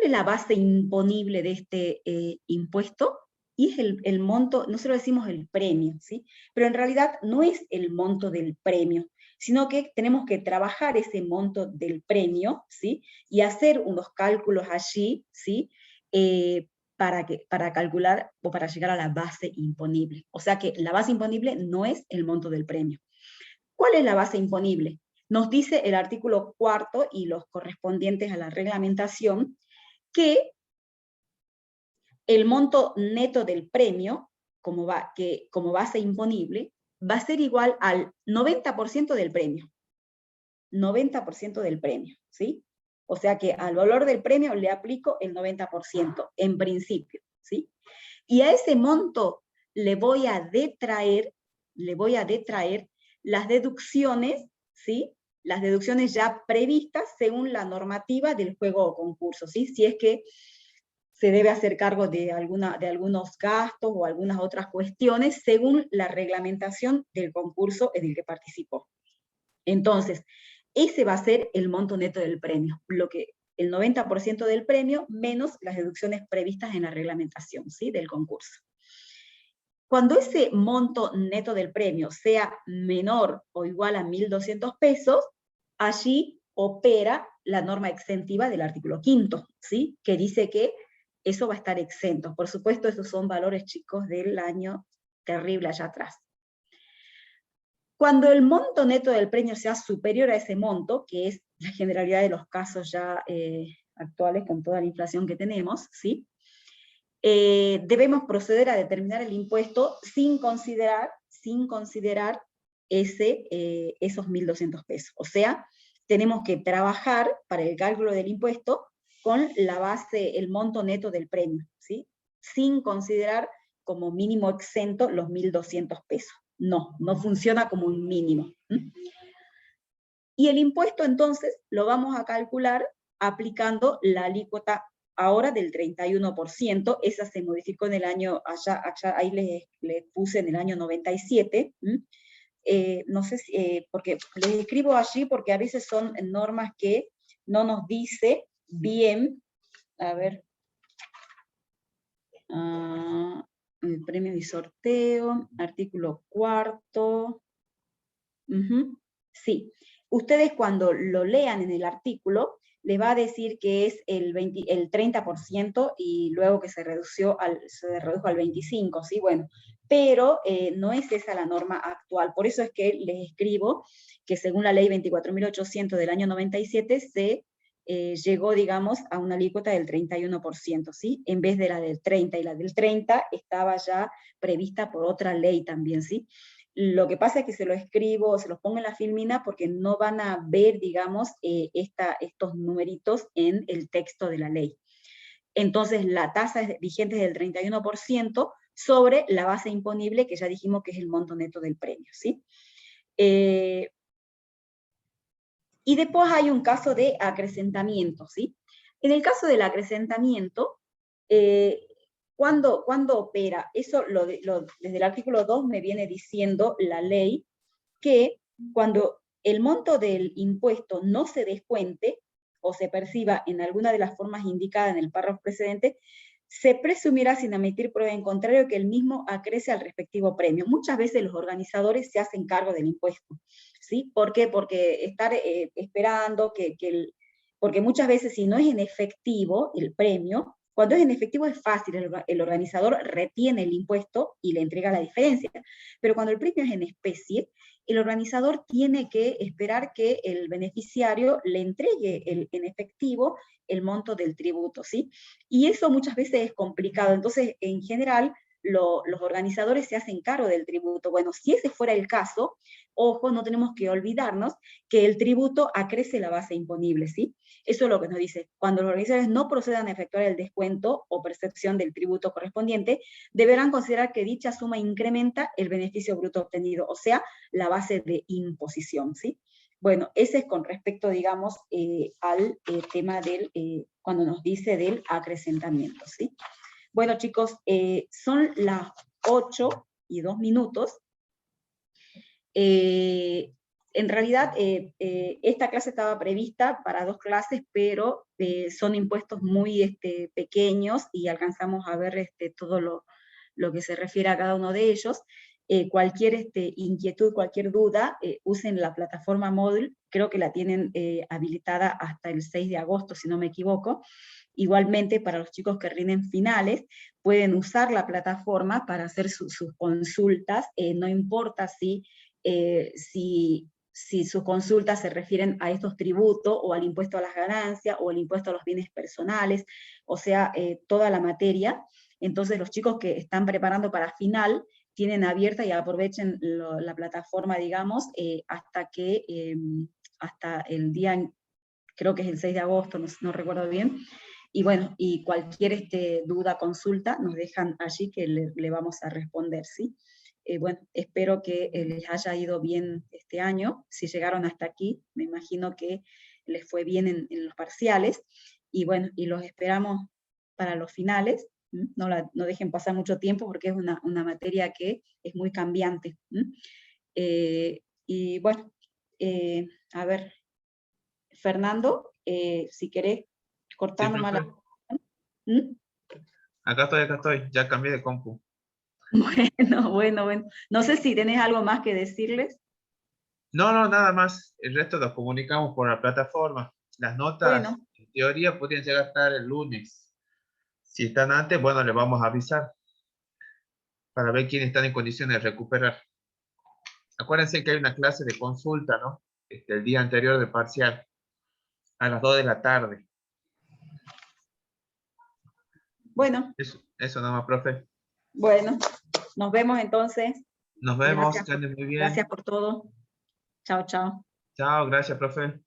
es la base imponible de este impuesto? Y es el monto, nosotros decimos el premio, ¿sí? Pero en realidad no es el monto del premio, sino que tenemos que trabajar ese monto del premio, ¿sí?, y hacer unos cálculos allí, ¿sí?, para calcular o para llegar a la base imponible. O sea que la base imponible no es el monto del premio. ¿Cuál es la base imponible? Nos dice el artículo 4 y los correspondientes a la reglamentación que el monto neto del premio, como base imponible, va a ser igual al 90% del premio. 90% del premio, ¿sí? O sea que al valor del premio le aplico el 90%, en principio, ¿sí? Y a ese monto le voy a detraer las deducciones, ¿sí?, las deducciones ya previstas según la normativa del juego o concurso, ¿sí? Si es que se debe hacer cargo de algunos gastos o algunas otras cuestiones según la reglamentación del concurso en el que participó. Entonces, ese va a ser el monto neto del premio, el 90% del premio menos las deducciones previstas en la reglamentación, ¿sí?, del concurso. Cuando ese monto neto del premio sea menor o igual a 1.200 pesos, allí opera la norma exentiva del artículo 5, ¿sí?, que dice que eso va a estar exento. Por supuesto, esos son valores, chicos, del año terrible allá atrás. Cuando el monto neto del premio sea superior a ese monto, que es la generalidad de los casos ya actuales con toda la inflación que tenemos, ¿sí?, debemos proceder a determinar el impuesto sin considerar esos 1.200 pesos. O sea, tenemos que trabajar para el cálculo del impuesto con la base, el monto neto del premio, ¿sí? Sin considerar como mínimo exento los 1.200 pesos. No, no funciona como un mínimo. Y el impuesto entonces lo vamos a calcular aplicando la alícuota ahora del 31%, esa se modificó en el año, ahí les puse en el año 97, no sé si, porque les escribo allí porque a veces son normas que no nos dice bien, a ver, el premio y sorteo, artículo 4, sí. Ustedes cuando lo lean en el artículo, les va a decir que es el 30% y luego que se redujo al 25%, ¿sí? Bueno, pero no es esa la norma actual. Por eso es que les escribo que según la ley 24.800 del año 97 se llegó, digamos, a una alícuota del 31%, ¿sí? En vez de la del 30%, y la del 30% estaba ya prevista por otra ley también, ¿sí? Lo que pasa es que se lo escribo, se los pongo en la filmina porque no van a ver, digamos, estos numeritos en el texto de la ley. Entonces, la tasa vigente es del 31% sobre la base imponible, que ya dijimos que es el monto neto del premio, ¿sí? Y después hay un caso de acrecentamiento, ¿sí? En el caso del acrecentamiento, ¿cuándo opera? Eso desde el artículo 2 me viene diciendo la ley que cuando el monto del impuesto no se descuente o se perciba en alguna de las formas indicadas en el párrafo precedente, se presumirá sin emitir prueba en contrario que el mismo acrece al respectivo premio. Muchas veces los organizadores se hacen cargo del impuesto, ¿sí? ¿Por qué? Porque estar esperando porque muchas veces si no es en efectivo el premio, cuando es en efectivo es fácil, el organizador retiene el impuesto y le entrega la diferencia, pero cuando el premio es en especie, el organizador tiene que esperar que el beneficiario le entregue en efectivo el monto del tributo, ¿sí? Y eso muchas veces es complicado. Entonces, en general, los organizadores se hacen cargo del tributo. Bueno, si ese fuera el caso, ojo, no tenemos que olvidarnos que el tributo acrece la base imponible, ¿sí? Eso es lo que nos dice. Cuando los organizadores no procedan a efectuar el descuento o percepción del tributo correspondiente, deberán considerar que dicha suma incrementa el beneficio bruto obtenido, o sea, la base de imposición, ¿sí? Bueno, ese es con respecto, digamos, al tema del, cuando nos dice del acrecentamiento, ¿sí? Bueno, chicos, son las 8:02. En realidad, esta clase estaba prevista para 2 clases, pero son impuestos muy pequeños y alcanzamos a ver todo lo que se refiere a cada uno de ellos. Cualquier inquietud, cualquier duda, usen la plataforma Moodle, creo que la tienen habilitada hasta el 6 de agosto, si no me equivoco. Igualmente, para los chicos que rinden finales, pueden usar la plataforma para hacer sus consultas, no importa si sus consultas se refieren a estos tributos, o al impuesto a las ganancias, o al impuesto a los bienes personales, o sea, toda la materia. Entonces, los chicos que están preparando para final, tienen abierta y aprovechen la plataforma, digamos, hasta el día, creo que es el 6 de agosto, no recuerdo bien. Y bueno, y cualquier duda, consulta, nos dejan allí que le vamos a responder, ¿sí? Bueno, espero que les haya ido bien este año. Si llegaron hasta aquí, me imagino que les fue bien en los parciales. Y bueno, y los esperamos para los finales. No dejen pasar mucho tiempo porque es una materia que es muy cambiante. Y bueno, a ver, Fernando, si querés, Sí, cortando profe. ¿Mm? Acá estoy, ya cambié de compu. Bueno. No sé si tenés algo más que decirles. No, nada más. El resto los comunicamos por la plataforma. Las notas, Bueno, en teoría, podrían llegar a estar el lunes. Si están antes, bueno, les vamos a avisar para ver quiénes están en condiciones de recuperar. Acuérdense que hay una clase de consulta, ¿no? El día anterior del parcial, a las 2 de la tarde. Bueno, Eso nomás, profe. bueno, nos vemos entonces. Nos vemos, Gracias que anden muy bien. Gracias por todo. Chao, chao. Chao, gracias, profe.